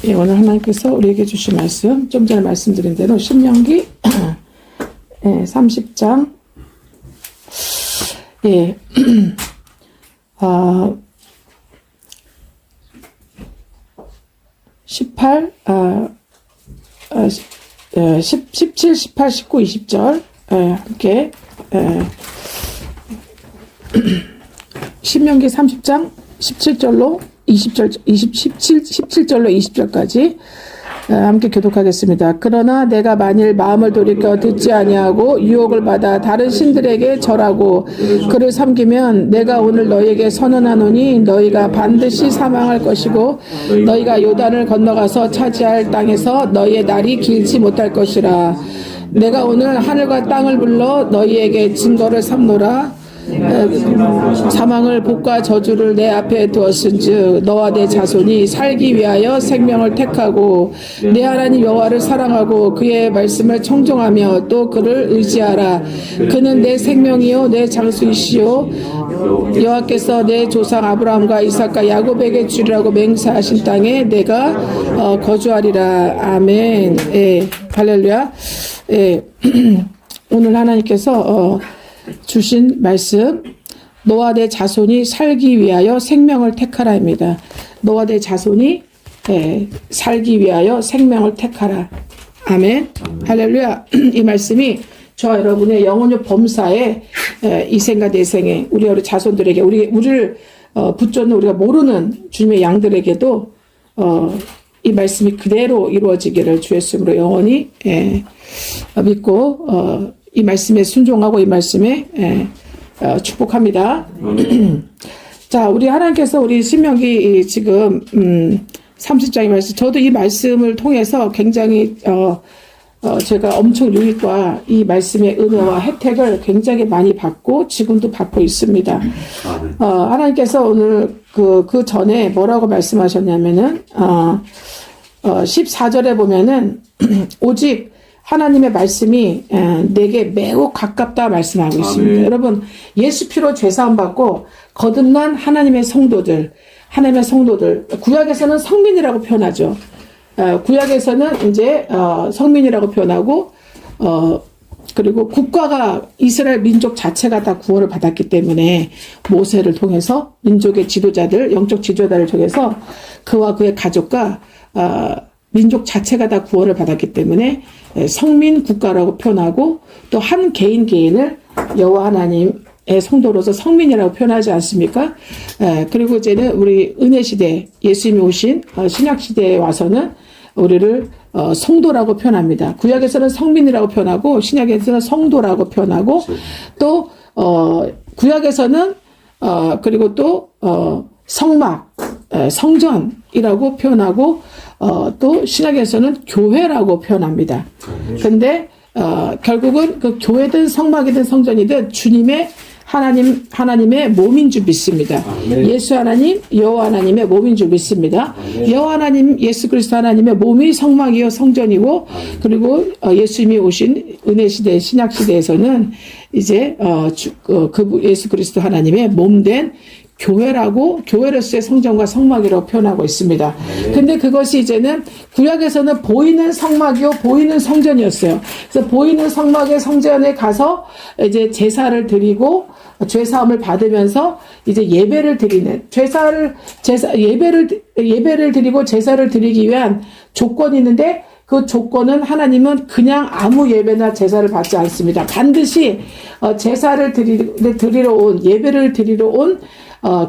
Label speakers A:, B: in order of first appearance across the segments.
A: 예, 오늘 하나님께서 우리에게 주신 말씀, 좀 전에 말씀드린 대로 신명기 30장 18, 17, 18, 19, 20절 함께 신명기 30장 17절로 17절로 20절까지 함께 교독하겠습니다. 그러나 내가 만일 마음을 돌이켜 듣지 아니하고 유혹을 받아 다른 신들에게 절하고 그를 섬기면 내가 오늘 너희에게 선언하노니 너희가 반드시 사망할 것이고 너희가 요단을 건너가서 차지할 땅에서 너희의 날이 길지 못할 것이라. 내가 오늘 하늘과 땅을 불러 너희에게 증거를 삼노라. 사망을 복과 저주를 내 앞에 두었은즉 너와 내 자손이 살기 위하여 생명을 택하고 내 하나님 여호와를 사랑하고 그의 말씀을 청종하며 또 그를 의지하라. 그는 내 생명이요 내 장수이시요 여호와께서 내 조상 아브라함과 이삭과 야곱에게 주리라고 맹세하신 땅에 내가 거주하리라. 아멘. 할렐루야. 오늘 하나님께서 주신 말씀, 너와 내 자손이 살기 위하여 생명을 택하라입니다. 너와 내 자손이 살기 위하여 생명을 택하라. 아멘. 할렐루야. 이 말씀이 저와 여러분의 영혼의 범사에 이생과 내생에 우리 자손들에게 우리를 붙잡는 우리가 모르는 주님의 양들에게도 이 말씀이 그대로 이루어지기를 주 예수님으로 영원히 믿고 이 말씀에 순종하고 이 말씀에 축복합니다. 자, 우리 하나님께서 우리 신명기 지금 30장의 말씀, 저도 이 말씀을 통해서 굉장히 제가 엄청 유익과 이 말씀의 은혜와 혜택을 굉장히 많이 받고 지금도 받고 있습니다. 하나님께서 오늘 그 전에 뭐라고 말씀하셨냐면은 14절에 보면은 오직 하나님의 말씀이 내게 매우 가깝다 말씀하고 있습니다. 아멘. 여러분, 예수 피로 죄사함 받고 거듭난 하나님의 성도들, 구약에서는 성민이라고 표현하죠. 구약에서는 이제 성민이라고 표현하고 그리고 국가가 이스라엘 민족 자체가 다 구원을 받았기 때문에 모세를 통해서 민족의 지도자들, 영적 지도자를 통해서 그와 그의 가족과 민족 자체가 다 구원을 받았기 때문에 성민 국가라고 표현하고 또 한 개인을 여호와 하나님의 성도로서 성민이라고 표현하지 않습니까? 그리고 이제는 우리 은혜 시대, 예수님이 오신 신약 시대에 와서는 우리를 성도라고 표현합니다. 구약에서는 성민이라고 표현하고 신약에서는 성도라고 표현하고 또 구약에서는 그리고 또 성막, 성전이라고 표현하고 또 신약에서는 교회라고 표현합니다. 근데 결국은 그 교회든 성막이든 성전이든 주님의 하나님의 몸인 줄 믿습니다. 예수 하나님, 여호와 하나님의 몸인 줄 믿습니다. 여호와 하나님, 예수 그리스도 하나님의 몸이 성막이요 성전이고 그리고 예수님이 오신 은혜 시대, 신약 시대에서는 이제 그 예수 그리스도 하나님의 몸된 교회로서의 성전과 성막이라고 표현하고 있습니다. 근데 그것이 이제는 구약에서는 보이는 성막이요, 보이는 성전이었어요. 그래서 보이는 성막의 성전에 가서 이제 제사를 드리고 죄사함을 받으면서 이제 예배를 드리는 예배를 드리고 제사를 드리기 위한 조건이 있는데 그 조건은 하나님은 그냥 아무 예배나 제사를 받지 않습니다. 반드시 제사를 드리러 온 예배를 드리러 온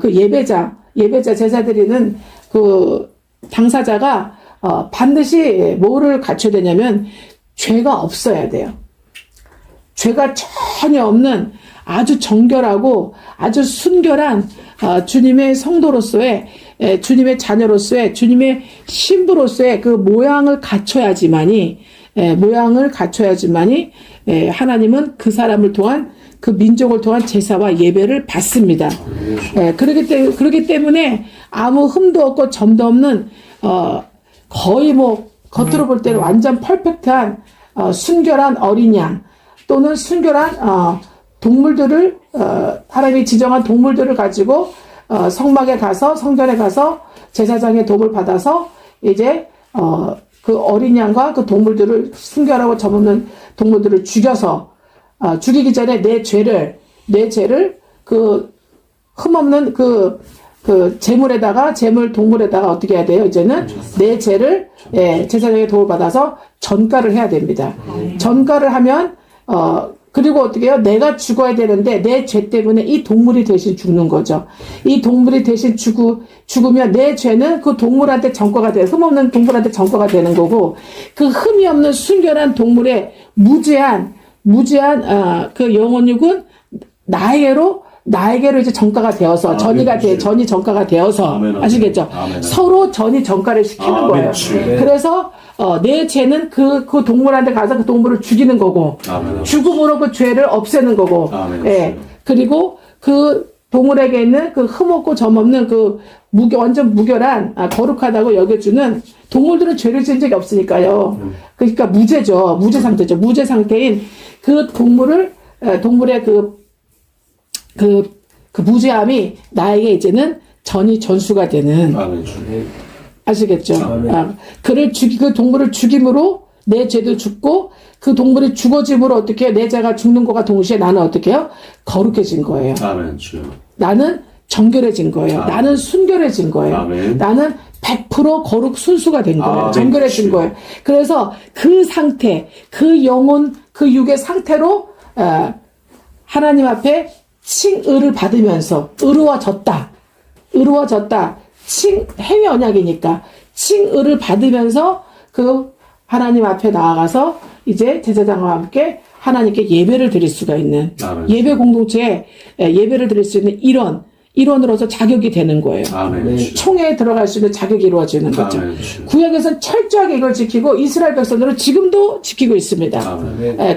A: 그 예배자 제사 드리는 그 당사자가 반드시 뭐를 갖춰야 되냐면 죄가 없어야 돼요. 죄가 전혀 없는 아주 정결하고 아주 순결한 주님의 성도로서의 주님의 자녀로서의 주님의 신부로서의 그 모양을 갖춰야지만이 하나님은 그 사람을 통한 그 민족을 통한 제사와 예배를 받습니다. 그렇기 때문에 아무 흠도 없고 점도 없는 거의 겉으로 볼 때는 완전 퍼펙트한 순결한 어린 양 또는 순결한 동물들을 하나님이 지정한 동물들을 가지고 성막에 가서 성전에 가서 제사장의 도움을 받아서 이제 그 어린 양과 그 동물들을 순결하고 점없는 동물들을 죽여서 죽이기 전에 내 죄를 그 흠없는 그 동물에다가 어떻게 해야 돼요? 이제는 내 죄를 제사장의 도움을 받아서 전가를 해야 됩니다. 전가를 하면 그리고 어떻게 해요? 내가 죽어야 되는데 내 죄 때문에 이 동물이 대신 죽는 거죠. 이 동물이 대신 죽으면 내 죄는 그 동물한테 전가가 돼요. 흠없는 동물한테 전가가 되는 거고, 그 흠이 없는 순결한 동물의 무죄한 그 영혼육은 나에게로 이제 전가가 되어서 전이 전가가 되어서 아시겠죠? 서로 전이 전가를 시키는 거예요. 그래서 내 죄는 그 동물한테 가서 그 동물을 죽이는 거고, 죽음으로 그 죄를 없애는 거고, 그리고 그 동물에게 있는 그 흠없고 점없는 그 완전 무결한 거룩하다고 여겨주는, 동물들은 죄를 지은 적이 없으니까요. 그러니까 무죄죠. 무죄 상태죠. 무죄 상태인 그 동물의 그 무죄함이 나에게 이제는 전수가 되는. 아시겠죠? 그 동물을 죽임으로 내 죄도 죽고, 그 동물이 죽어짐으로 어떻게 해요? 내 죄가 죽는 것과 동시에 나는 어떻게 해요? 거룩해진 거예요. 나는 정결해진 거예요. 나는 순결해진 거예요. 나는 100% 거룩 순수가 된 거예요. 정결해진 거예요. 그래서 그 상태, 그 영혼, 그 육의 상태로 하나님 앞에 칭의를 받으면서 의로워졌다. 해외 언약이니까 칭의를 받으면서 그 하나님 앞에 나아가서 이제 제사장과 함께 하나님께 예배를 드릴 수가 있는, 예배 공동체에 예배를 드릴 수 있는 일원으로서 자격이 되는 거예요. 총회에 들어갈 수 있는 자격이 이루어지는 거죠. 구약에서는 철저하게 이걸 지키고 이스라엘 백성들은 지금도 지키고 있습니다.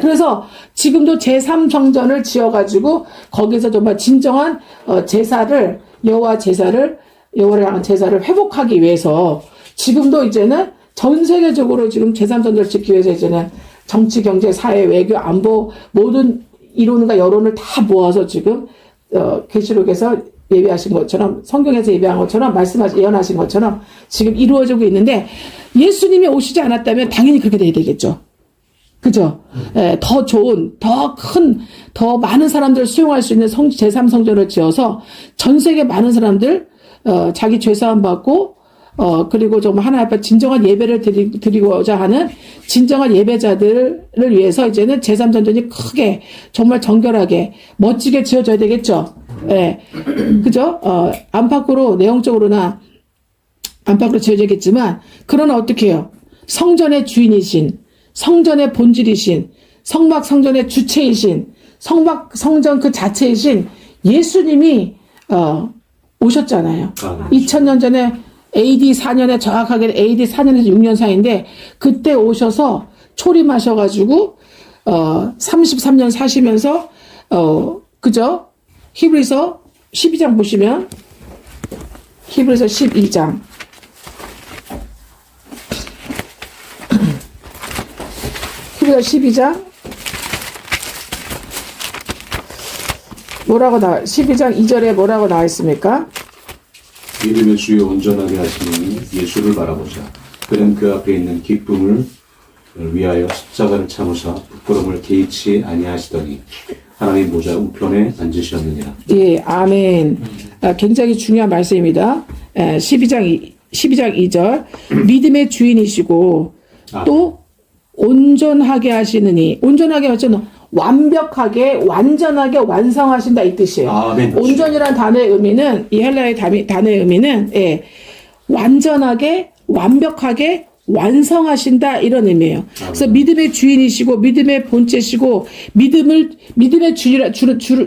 A: 그래서 지금도 제3성전을 지어가지고 거기서 정말 진정한 제사를, 여호와를 향한 제사를 회복하기 위해서 지금도 이제는 전 세계적으로 지금 제3성전을 지키기 위해서 이제는 정치, 경제, 사회, 외교, 안보 모든 이론과 여론을 다 모아서 지금 계시록에서 예배하신 것처럼, 성경에서 예배한 것처럼, 예언하신 것처럼 지금 이루어지고 있는데, 예수님이 오시지 않았다면 당연히 그렇게 돼야 되겠죠. 그죠? 더 좋은, 더 많은 사람들을 수용할 수 있는 제3성전을 지어서 전 세계 많은 사람들 자기 죄사함 받고 그리고 정말 하나님 앞에 진정한 예배를 드리고자 하는 진정한 예배자들을 위해서 이제는 제3성전이 크게 정말 정결하게 멋지게 지어져야 되겠죠. 그죠? 안팎으로 내용적으로나 안팎으로 지어지겠지만, 그러나 어떻게 해요? 성전의 주인이신, 성전의 본질이신, 성전의 주체이신, 성전 그 자체이신 예수님이 오셨잖아요. 2000년 전에 AD 4년에 정확하게 AD 4년에서 6년 사이인데, 그때 오셔서 초림하셔가지고 33년 사시면서 그죠? 히브리서 12장 보시면, 히브리서 12장 히브리서 12장 뭐라고 12장 2절에 뭐라고 나와 있습니까?
B: 믿음의 주여 온전하게 하시니 예수를 바라보자. 그는 그 앞에 있는 기쁨을 위하여 십자가를 참으사 부끄러움을 개의치 아니하시더니 하나님 보좌 우편에 앉으셨느니라.
A: 예, 아멘. 굉장히 중요한 말씀입니다. 12장 2절. 믿음의 주인이시고 또 온전하게 하시느니, 온전하게 하시는 완벽하게, 완전하게 완성하신다 이 뜻이에요.
B: 아멘.
A: 온전이라는 단어의 의미는, 이 헬라의 단어의 의미는 완전하게, 완벽하게 완성하신다 이런 의미예요. 그래서 믿음의 주인이시고 믿음의 본체시고 믿음의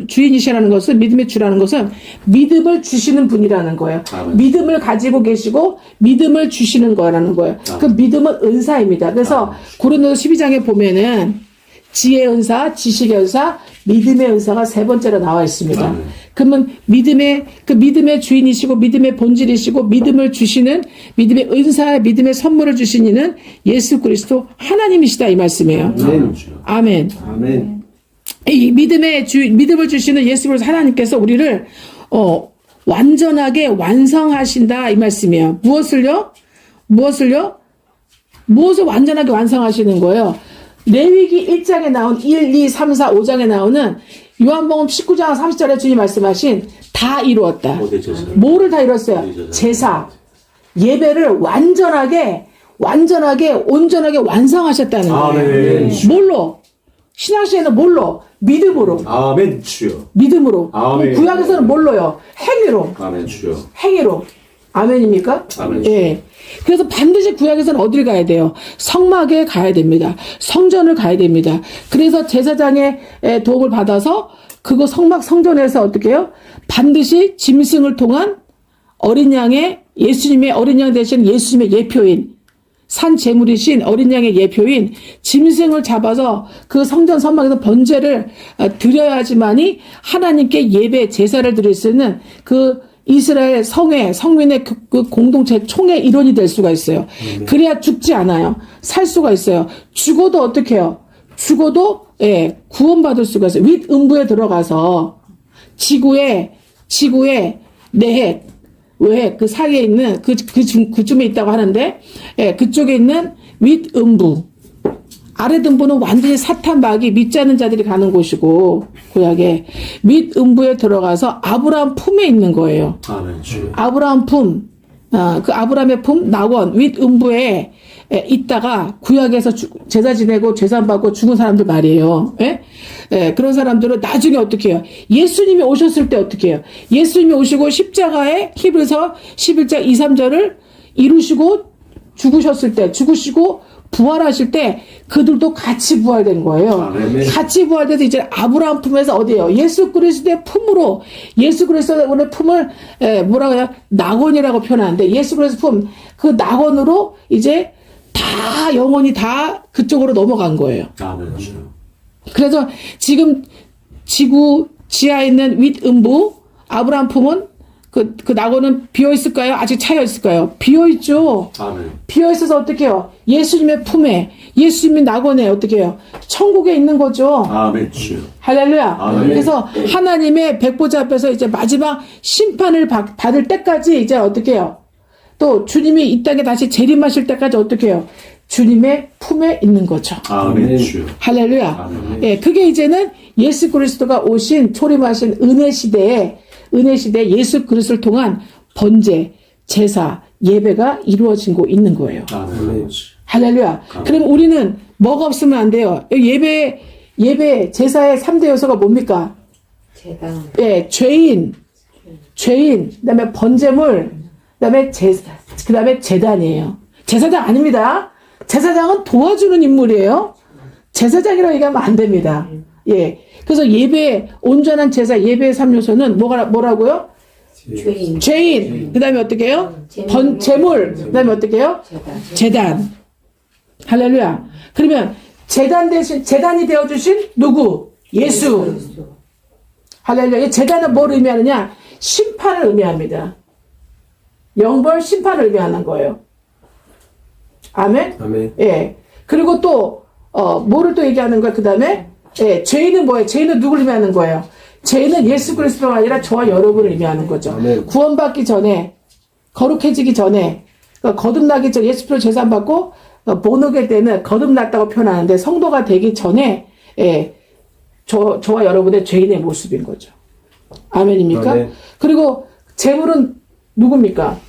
A: 주인이시라는 것은, 믿음의 주라는 것은 믿음을 주시는 분이라는 거예요. 믿음을 가지고 계시고 믿음을 주시는 거라는 거예요. 그 믿음은 은사입니다. 그래서 고린도서 12장에 보면은 지혜의 은사, 지식의 은사, 믿음의 은사가 세 번째로 나와 있습니다. 그러면 믿음의 주인이시고 믿음의 본질이시고 믿음을 주시는, 믿음의 은사, 믿음의 선물을 주신 이는 예수 그리스도 하나님이시다 이 말씀이에요. 아멘.
C: 아멘.
A: 이 믿음을 주시는 예수 그리스도 하나님께서 우리를 완전하게 완성하신다 이 말씀이에요. 무엇을요? 무엇을 완전하게 완성하시는 거예요? 레위기 1장에 나온 1, 2, 3, 4, 5장에 나오는 요한복음 19장 30절에 주님 말씀하신 다 이루었다.
B: 고대 제사.
A: 뭐를 다 이뤘어요? 제사, 예배를 온전하게 완성하셨다는 거예요.
B: 아멘.
A: 뭘로? 신앙시에는 뭘로? 믿음으로.
B: 아멘 주여.
A: 믿음으로.
B: 아멘.
A: 구약에서는 뭘로요? 행위로.
B: 아멘 주여.
A: 행위로. 아멘입니까?
B: 아멘.
A: 예. 그래서 반드시 구약에서는 어디를 가야 돼요? 성막에 가야 됩니다. 성전을 가야 됩니다. 그래서 제사장의 도움을 받아서 그거 성전에서 어떻게 해요? 반드시 짐승을 통한 어린 양의 예수님의 어린 양 대신 예수님의 예표인 산 제물이신 어린 양의 예표인 짐승을 잡아서 그 성전 선막에서 번제를 드려야지만이 하나님께 예배 제사를 드릴 수 있는 그 이스라엘 성민의 그 공동체 총의 일원이 될 수가 있어요. 그래야 죽지 않아요. 살 수가 있어요. 죽어도 어떻게 해요? 죽어도 구원받을 수가 있어요. 윗음부에 들어가서 지구의 내핵 외핵 그 사이에 있는 그쯤에 있다고 하는데 그쪽에 있는 윗음부 아랫음부는 완전히 사탄 마귀 믿지 않는 자들이 가는 곳이고 구약에 윗음부에 들어가서 아브라함 품에 있는 거예요.
B: 아멘 주여.
A: 아브라함 품, 그 아브라함의 품 낙원 윗음부에 있다가 구약에서 제사 지내고 제사 받고 죽은 사람들 말이에요. 그런 사람들은 나중에 어떻게 해요? 예수님이 오셨을 때 어떻게 해요? 예수님이 오시고 십자가에 히브리서 11장 2, 3절을 이루시고 죽으시고 부활하실 때 그들도 같이 부활된 거예요.
B: 아멘.
A: 같이 부활돼서 이제 아브라함 품에서 어디예요? 예수 그리스도의 품으로 예수 그리스도의 품을 뭐라고 해요? 낙원이라고 표현하는데 예수 그리스도 품 그 낙원으로 이제 다 영혼이 다 그쪽으로 넘어간 거예요.
B: 아멘 주여.
A: 그래서 지금 지구 지하에 있는 윗음부 아브라함 품은 그 낙원은 비어 있을까요? 아직 차여 있을까요? 비어 있죠.
B: 아멘.
A: 비어 있어서 어떻게 해요? 예수님의 품에 예수님의 낙원에 어떻게 해요? 천국에 있는 거죠.
B: 아멘 주여.
A: 할렐루야.
B: 아멘.
A: 그래서 하나님의 백보자 앞에서 이제 마지막 심판을 받을 때까지 이제 어떻게 해요? 또 주님이 이 땅에 다시 재림하실 때까지 어떻게 해요? 주님의 품에 있는 거죠.
B: 아멘 주여.
A: 할렐루야.
B: 아멘.
A: 예, 그게 이제는 예수 그리스도가 오신 초림하신 은혜 시대에 예수 그리스도를 통한 번제, 제사, 예배가 이루어진 고 있는 거예요.
B: 아멘.
A: 할렐루야. 그럼 우리는 뭐가 없으면 안 돼요? 예배, 제사의 3대 요소가 뭡니까?
C: 제단.
A: 예, 죄인, 그다음에 번제물, 그다음에 그다음에 제단이에요. 제사장 아닙니다. 제사장은 도와주는 인물이에요. 제사장이라고 얘기하면 안 됩니다. 예. 그래서 온전한 제사, 예배의 3요소는 뭐라고요? 죄인. 그 다음에 어떻게 해요? 제물. 그 다음에 어떻게 해요? 제단. 할렐루야. 그러면 제단이 되어주신 누구? 예수. 할렐루야. 이 제단은 뭘 의미하느냐? 심판을 의미합니다. 영벌 심판을 의미하는 거예요. 아멘?
D: 아멘.
A: 예. 그리고 또, 뭐를 또 얘기하는 거야? 그 다음에, 예, 죄인은 뭐예요? 죄인은 누구를 의미하는 거예요? 죄인은 예수 그리스도가 아니라 저와 여러분을 의미하는 거죠.
D: 아멘.
A: 구원받기 전에, 거룩해지기 전에, 거듭나기 전에 예수 피로 제산받고, 본오게 때는 거듭났다고 표현하는데, 성도가 되기 전에, 예, 저와 여러분의 죄인의 모습인 거죠. 아멘입니까?
D: 아멘.
A: 그리고, 제물은 누굽니까?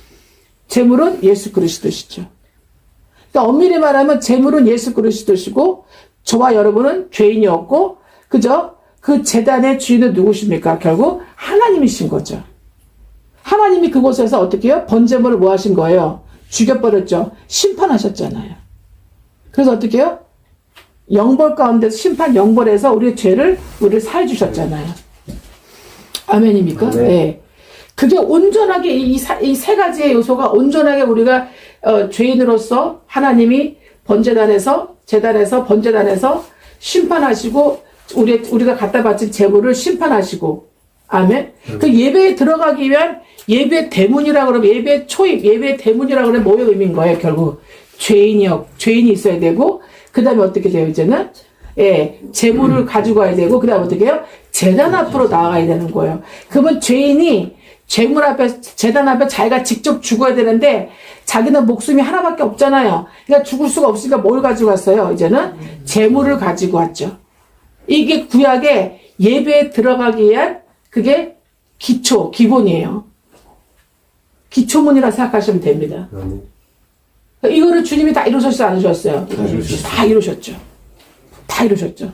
A: 제물은 예수 그리스도시죠. 그러니까 엄밀히 말하면 제물은 예수 그리스도시고 저와 여러분은 죄인이었고 그죠? 그 제단의 주인은 누구십니까? 결국 하나님이신 거죠. 하나님이 그곳에서 어떻게 해요? 번제물을 뭐 하신 거예요? 죽여버렸죠. 심판하셨잖아요. 그래서 어떻게 해요? 영벌 가운데서 심판 영벌에서 우리의 죄를 우리를 사해 주셨잖아요. 아멘입니까?
D: 아멘.
A: 네. 그게 온전하게 이 세 가지의 요소가 온전하게 우리가 죄인으로서 하나님이 재단에서 번제단에서 심판하시고 우리가 갖다 바친 제물을 심판하시고 아멘. 그 예배에 들어가기 위한 예배 대문이라고 그러면 예배 초입, 예배 대문이라고 그러면 뭐의 의미인 거예요? 결국 죄인이 있어야 되고 그다음에 어떻게 돼요? 이제는 제물을 가지고 와야 되고 그다음에 어떻게 해요? 제단 앞으로 나아가야 되는 거예요. 그러면 죄인이 재물 앞에, 제단 앞에 자기가 직접 죽어야 되는데 자기는 목숨이 하나밖에 없잖아요. 그러니까 죽을 수가 없으니까 뭘 가지고 왔어요? 이제는 재물을 가지고 왔죠. 이게 구약의 예배에 들어가기 위한 그게 기초, 기본이에요. 기초문이라 생각하시면 됩니다. 이거를 주님이 다 이루셨어요, 안 이루셨어요? 다 이루셨죠. 다 이루셨죠.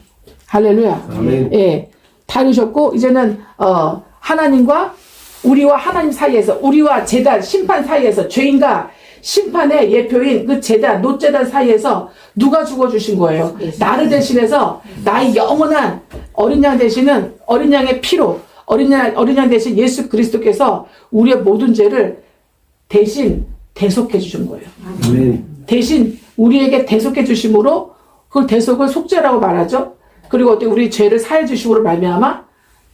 A: 할렐루야.
C: 아멘.
A: 예. 다 이루셨고, 이제는, 하나님과 우리와 하나님 사이에서, 우리와 제단, 심판 사이에서, 죄인과 심판의 예표인 그 제단, 노제단 사이에서 누가 죽어주신 거예요? 나를 대신해서 나의 영원한 어린 양 대신은 어린 양의 피로, 어린 양 대신 예수 그리스도께서 우리의 모든 죄를 대신 대속해 주신 거예요.
C: 아멘.
A: 대신 우리에게 대속해 주심으로 그걸 대속을 속죄라고 말하죠. 그리고 어떻게 우리 죄를 사해 주심으로 말미암아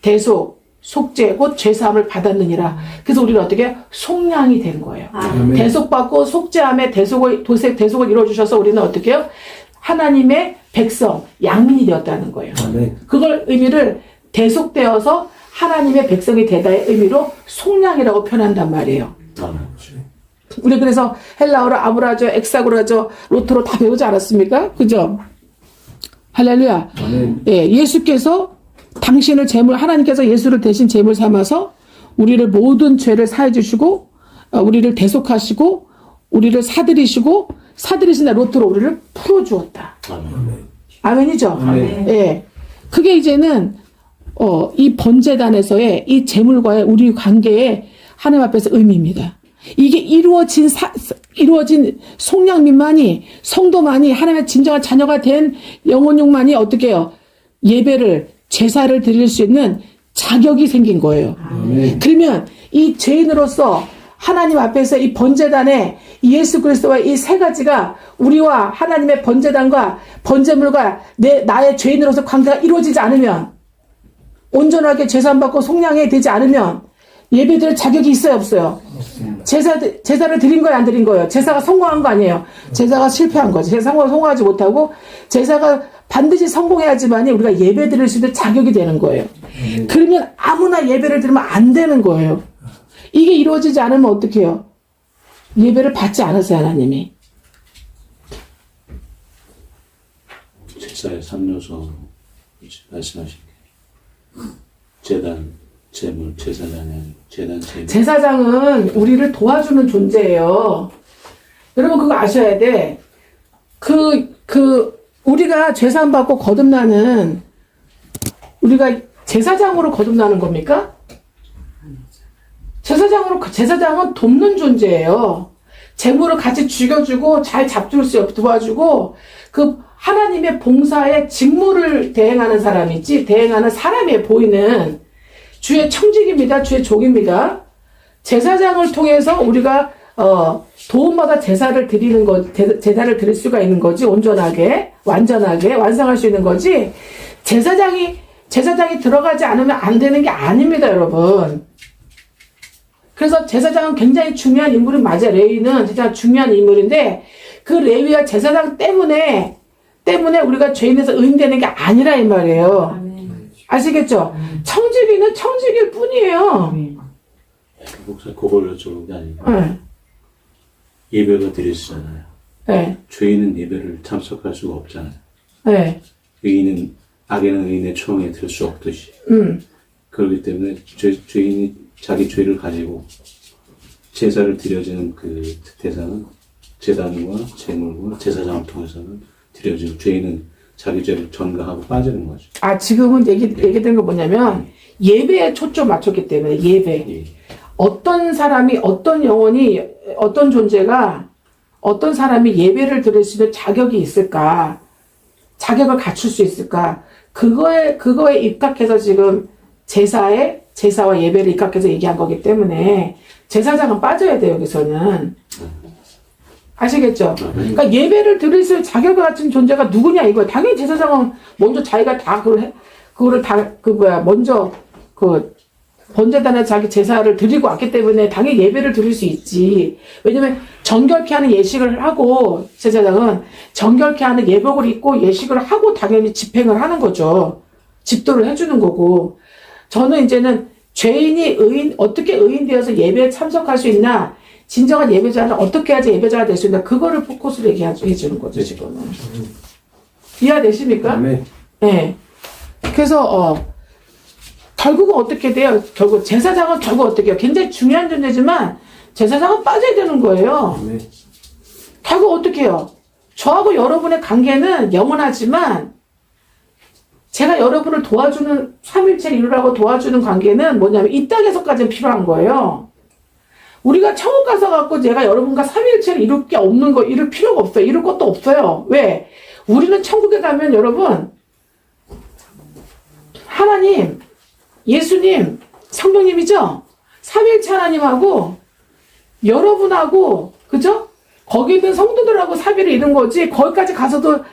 A: 대속, 속죄, 곧 죄사함을 받았느니라. 그래서 우리는 어떻게 속량이 된 거예요.
C: 아멘.
A: 대속받고 속죄함에 대속을 이루어 주셔서 우리는 어떻게 해요? 하나님의 백성, 양민이 되었다는 거예요.
C: 아멘.
A: 그걸 의미를 대속되어서 하나님의 백성이 되다의 의미로 속량이라고 표현한단 말이에요. 우리 그래서 헬라어로 아브라죠, 엑사고라죠, 로토로 다 배우지 않았습니까? 그죠? 할렐루야.
C: 아멘.
A: 예, 예수께서 당신을 하나님께서 예수를 대신 제물 삼아서 우리를 모든 죄를 사해 주시고, 우리를 대속하시고, 우리를 사들이신 날 로토로 우리를 풀어주었다. 아멘이죠?
C: 아멘.
A: 예. 그게 이제는, 이 번제단에서의 이 제물과의 우리 관계의 하나님 앞에서 의미입니다. 이게 이루어진 속량민만이, 성도만이, 하나님의 진정한 자녀가 된 영혼육만이 어떻게 해요? 예배를, 제사를 드릴 수 있는 자격이 생긴 거예요.
C: 아멘.
A: 그러면 이 죄인으로서 하나님 앞에서 이 번제단에 예수 그리스도와 이 세 가지가 우리와 하나님의 번제단과 번제물과 나의 죄인으로서 관계가 이루어지지 않으면, 온전하게 제사받고 속량이 되지 않으면 예배드릴 자격이 있어요, 없어요? 제사를 드린 거예요, 안 드린 거예요? 제사가 성공한 거 아니에요? 제사가 실패한 거죠. 제사가 성공하지 못하고 제사가 반드시 성공해야지만이 우리가 예배 드릴 수 있는 자격이 되는 거예요. 그러면 아무나 예배를 드리면 안 되는 거예요. 이게 이루어지지 않으면 어떻게 해요? 예배를 받지 않으세요, 하나님이.
B: 제사의 3요소 말씀하신 게 제단, 제물, 제사장은 제단, 제물.
A: 제사장은 우리를 도와주는 존재예요. 여러분 그거 아셔야 돼. 우리가 죄사함 받고 거듭나는, 우리가 제사장으로 거듭나는 겁니까? 제사장은 돕는 존재예요. 재물을 같이 죽여주고 잘 잡줄 수 없게 도와주고 그 하나님의 봉사의 직무를 대행하는 사람이지, 대행하는 사람이 보이는 주의 청직입니다. 주의 종입니다. 제사장을 통해서 우리가 도움받아 제사를 드릴 수가 있는 거지. 온전하게, 완전하게 완성할 수 있는 거지. 제사장이 들어가지 않으면 안 되는 게 아닙니다, 여러분. 그래서 제사장은 굉장히 중요한 인물은 맞아요. 레위는 진짜 중요한 인물인데 그 레위와 제사장 때문에 우리가 죄인에서 의인되는 게 아니라 이 말이에요. 아시겠죠? 청지기는 청지기일 뿐이에요.
B: 목사 그걸 여쭤본 게 아니고
A: 네.
B: 예배가 드렸잖아요.
A: 네.
B: 죄인은 예배를 참석할 수가 없잖아요.
A: 네.
B: 악인은 의인의 총에 들 수 없듯이. 그렇기 때문에 죄인이 자기 죄를 가지고 제사를 드려지는 그 대상은 제단과 제물과 제사장을 통해서는 드려지고, 죄인은 자기 죄를 전가하고 빠지는 거죠.
A: 지금은 얘기된 거 뭐냐면 예배에 초점 맞췄기 때문에 예배.
B: 예.
A: 어떤 사람이, 어떤 영혼이, 어떤 존재가, 어떤 사람이 예배를 드릴 수 있는 자격이 있을까? 자격을 갖출 수 있을까? 그거에 입각해서 지금 제사와 예배를 입각해서 얘기한 거기 때문에 제사장은 빠져야 돼요, 여기서는. 아시겠죠? 그러니까 예배를 드릴 수 있는 자격을 갖춘 존재가 누구냐 이거예요. 당연히 제사장은 먼저 자기가 다 먼저 번제단에 자기 제사를 드리고 왔기 때문에 당연히 예배를 드릴 수 있지. 왜냐면 정결케 하는 예식을 하고, 제사장은 정결케 하는 예복을 입고 예식을 하고 당연히 집행을 하는 거죠. 집도를 해주는 거고. 저는 이제는 죄인이 어떻게 의인 되어서 예배에 참석할 수 있나? 진정한 예배자는 어떻게 해야지 예배자가 될 수 있나? 그거를 포커스로 해주는 거죠, 지금은. 이해되십니까? 네. 그래서, 결국은 어떻게 돼요? 결국 제사장은 결국 어떻게 해요? 굉장히 중요한 존재지만, 제사장은 빠져야 되는 거예요. 결국 어떻게 해요? 저하고 여러분의 관계는 영원하지만, 제가 여러분을 도와주는, 삼일체를 이루라고 도와주는 관계는 뭐냐면, 이 땅에서까지는 필요한 거예요. 우리가 천국 가서 갖고 제가 여러분과 삼일체를 이룰 게 없는 거, 이룰 필요가 없어요. 이룰 것도 없어요. 왜? 우리는 천국에 가면 여러분, 하나님, 예수님, 성령님이죠? 삼일체 하나님하고, 여러분하고, 그죠? 거기 있는 성도들하고 사비를 이룬 거지, 거기까지 가서도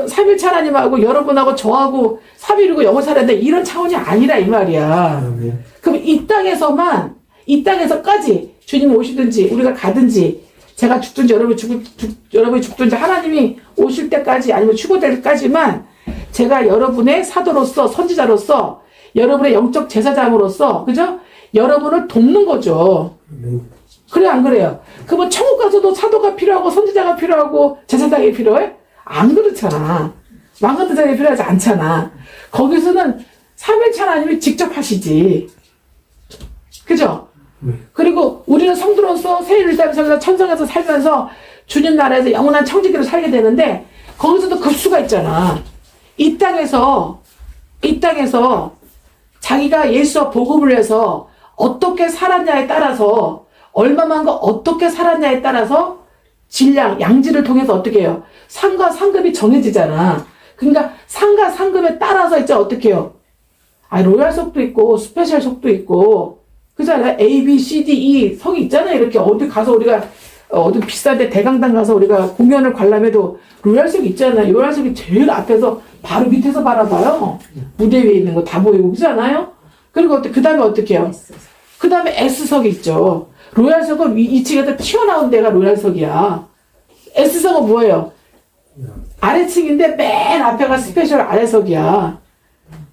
A: 삼일체 하나님하고 여러분하고 저하고 사비르고 영원 살아야 돼. 이런 차원이 아니라 이 말이야. 그럼 이 땅에서까지 주님 오시든지 우리가 가든지 제가 죽든지 여러분이 죽든지 하나님이 오실 때까지 아니면 추구될 때까지만 제가 여러분의 사도로서 선지자로서 여러분의 영적 제사장으로서 그죠? 여러분을 돕는 거죠. 그래 안 그래요? 그러면 천국 가서도 사도가 필요하고 선지자가 필요하고 제사장이 필요해? 안 그렇잖아. 왕같은 필요하지 않잖아. 거기서는 삼일체 하나님이 직접 하시지. 그죠? 그리고 우리는 성도로서 새 일을 살면서 천성에서 살면서 주님 나라에서 영원한 청지기로 살게 되는데 거기서도 급수가 있잖아. 이 땅에서 자기가 예수와 복음을 해서 어떻게 살았냐에 따라서 얼마만큼 어떻게 살았냐에 따라서 질량, 양질을 통해서 어떻게 해요? 상과 상급이 정해지잖아. 그러니까 상과 상급에 따라서 이제 어떻게 해요? 로얄석도 있고 스페셜석도 있고 그잖아요. A, B, C, D, E 석이 있잖아요. 이렇게 어디 가서 우리가 어디 비싼데 대강당 가서 우리가 공연을 관람해도 로얄석이 있잖아요. 로얄석이 제일 앞에서 바로 밑에서 바라봐요. 무대 위에 있는 거 다 보이고 그잖아요. 그리고 그 다음에 어떻게 해요? 그 다음에 S석이 있죠. 로얄석은 2층에서 튀어나온 데가 로얄석이야. S석은 뭐예요? 아래층인데 맨 앞에가 스페셜 아래석이야.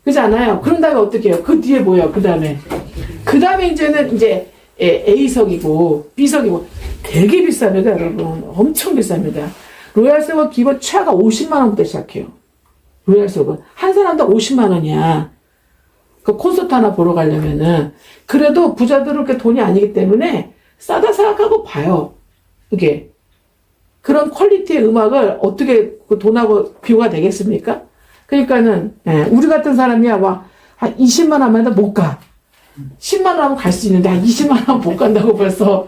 A: 그렇지 않아요? 그런 다음에 어떻게 해요? 그 뒤에 뭐예요? 그 다음에 이제는 이제 A석이고 B석이고 되게 비쌉니다, 여러분. 엄청 비쌉니다. 로얄석은 기본 최하가 50만 원부터 시작해요. 로얄석은 한 사람당 50만 원이야. 그 콘서트 하나 보러 가려면은 그래도 부자들은 그렇게 돈이 아니기 때문에 싸다 생각하고 봐요. 그게 그런 퀄리티의 음악을 어떻게 그 돈하고 비교가 되겠습니까? 그러니까는 우리 같은 사람이야 막 한 20만 원만 못 가. 10만 원 하면 갈 수 있는데 한 20만 원 못 간다고 벌써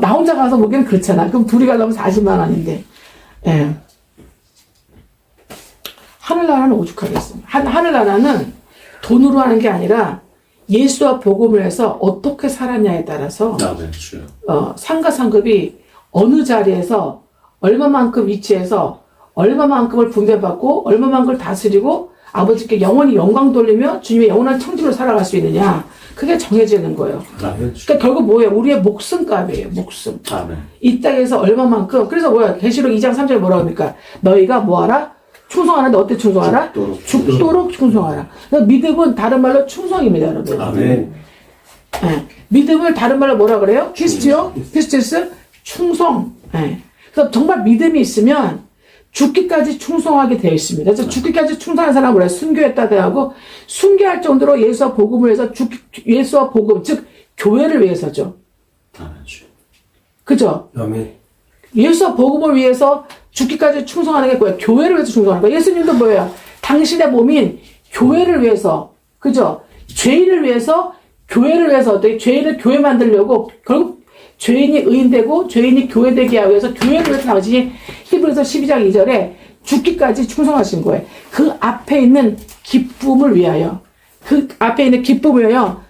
A: 나 혼자 가서 보기엔 그렇잖아. 그럼 둘이 가려면 40만 원인데. 하늘나라는 오죽하겠습니다. 하늘나라는 돈으로 하는 게 아니라 예수와 복음을 해서 어떻게 살았냐에 따라서 상과 상급이 어느 자리에서 얼마만큼 위치해서 얼마만큼을 분배받고 얼마만큼을 다스리고 아버지께 영원히 영광 돌리며 주님의 영원한 청지로 살아갈 수 있느냐 그게 정해지는 거예요. 그러니까 결국 뭐예요? 우리의 목숨값이에요. 목숨. 이 땅에서 얼마만큼 그래서 뭐야? 계시록 2장 3절에 뭐라고 합니까? 너희가 뭐하라? 충성하는데 어때 충성하라? 죽도록 충성하라. 믿음은 다른 말로 충성입니다, 여러분.
B: 아멘.
A: 믿음을 다른 말로 뭐라 그래요? 피스티오? 피스티스? 충성. 그래서 정말 믿음이 있으면 죽기까지 충성하게 되어 있습니다. 그래서 죽기까지 충성한 사람은 뭐래요? 순교했다 대하고 순교할 정도로 예수와 복음을 해서 예수와 복음, 즉 교회를 위해서죠. 그죠?
C: 아멘.
A: 예수와 복음을 위해서 죽기까지 충성하는 게 뭐예요? 교회를 위해서 충성하는 거예요. 예수님도 뭐예요? 당신의 몸인 교회를 위해서, 그죠? 죄인을 위해서, 교회를 위해서, 어떻게 죄인을 교회 만들려고, 결국 죄인이 의인되고, 죄인이 교회되게 하기 위해서, 교회를 위해서 당신이 히브리서 12장 2절에 죽기까지 충성하신 거예요. 그 앞에 있는 기쁨을 위하여,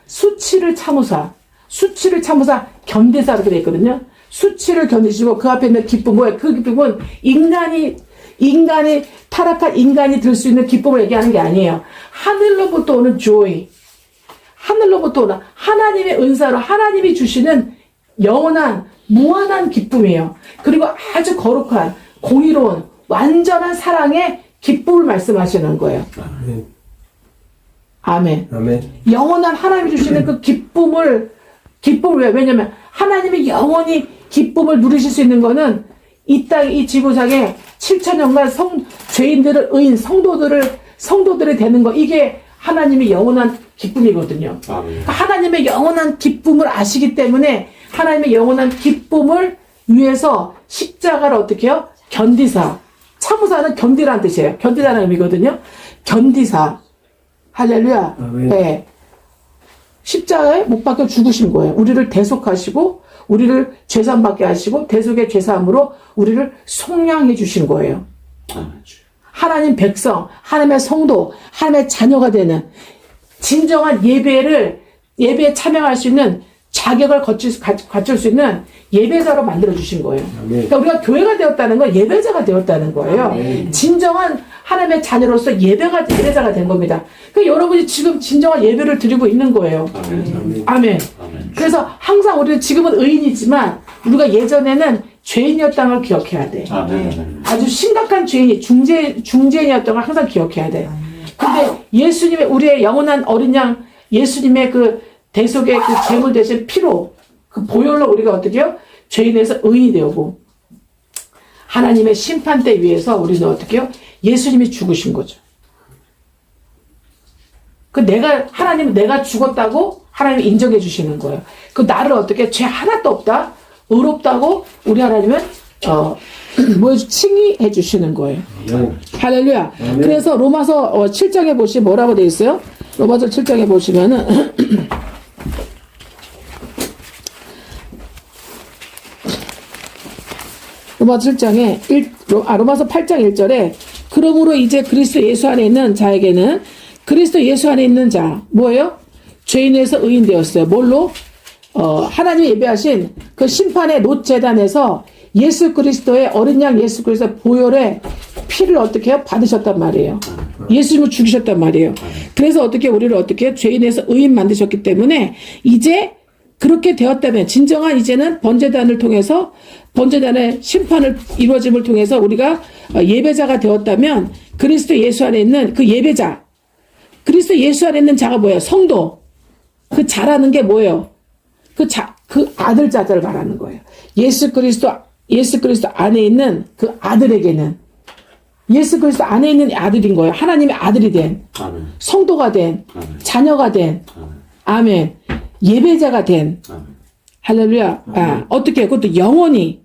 A: 수치를 참으사 견디사 이렇게 되어 있거든요. 수치를 견디시고 그 앞에 있는 기쁨 뭐야? 그 기쁨은 인간이 타락한 인간이 들 수 있는 기쁨을 얘기하는 게 아니에요. 하늘로부터 오는 joy, 하늘로부터 오는 하나님의 은사로 하나님이 주시는 영원한 무한한 기쁨이에요. 그리고 아주 거룩한 공의로운 완전한 사랑의 기쁨을 말씀하시는 거예요. 아멘.
C: 아멘.
A: 영원한 하나님이 주시는 그 기쁨을 왜? 왜냐면 하나님이 영원히 기쁨을 누리실 수 있는 거는 이 땅, 이 지구상에 7,000년간 죄인들을, 의인, 성도들이 되는 거, 이게 하나님의 영원한 기쁨이거든요. 그러니까 하나님의 영원한 기쁨을 아시기 때문에 하나님의 영원한 기쁨을 위해서 십자가를 어떻게 해요? 견디사. 참으사는 견디라는 뜻이에요. 견디라는 의미거든요. 견디사. 할렐루야. 네. 십자가에 못 박혀 죽으신 거예요. 우리를 대속하시고, 우리를 죄사함받게 하시고, 대속의 죄사함으로 우리를 속량해 주신 거예요. 하나님 백성, 하나님의 성도, 하나님의 자녀가 되는 진정한 예배에 참여할 수 있는 자격을 갖출 수 있는 예배자로 만들어 주신 거예요. 그러니까 우리가 교회가 되었다는 건 예배자가 되었다는 거예요. 진정한 하나님의 자녀로서 예배자가 된 겁니다. 그러니까 여러분이 지금 진정한 예배를 드리고 있는 거예요. 아멘. 그래서 항상 우리는 지금은 의인이지만 우리가 예전에는 죄인이었다는 걸 기억해야 돼. 아주 심각한 죄인이 중죄인이었던 걸 항상 기억해야 돼. 근데 예수님의 우리의 영원한 어린 양 예수님의 그 대속의 그 제물 대신 피로 그 보혈로 우리가 어떻게 해요? 죄인에서 의인이 되고 하나님의 심판대 위에서 우리는 어떻게 해요? 예수님이 죽으신 거죠. 내가 죽었다고 하나님이 인정해 주시는 거예요. 그 나를 어떻게 죄 하나도 없다, 의롭다고 우리 하나님은 칭의해 주시는 거예요. 할렐루야. 그래서 로마서 7장에 보시면 뭐라고 돼 있어요? 로마서 7장에 보시면은 로마서 8장 1절에 그러므로 이제 그리스도 예수 안에 있는 자에게는 그리스도 예수 안에 있는 자 뭐예요? 죄인에서 의인 되었어요. 뭘로? 하나님이 예배하신 그 심판의 놋제단에서 예수 그리스도의 어린 양 예수 그리스도의 보혈의 피를 어떻게 해요? 받으셨단 말이에요. 예수님을 죽이셨단 말이에요. 그래서 어떻게 우리를 어떻게 죄인에서 의인 만드셨기 때문에 이제 그렇게 되었다면 진정한 이제는 번제단을 통해서 번제단의 심판을 이루어짐을 통해서 우리가 예배자가 되었다면 그리스도 예수 안에 있는 그 예배자 그리스도 예수 안에 있는 자가 뭐예요? 성도. 그 자라는 게 뭐예요? 그 아들 자들을 말하는 거예요. 예수 그리스도 안에 있는 그 아들에게는 예수 그리스도 안에 있는 아들인 거예요. 하나님의 아들이 된
B: 아멘.
A: 성도가 된
B: 아멘.
A: 자녀가 된 아멘. 예배자가 된
B: 아멘.
A: 할렐루야. 어떻게 그것도 영원히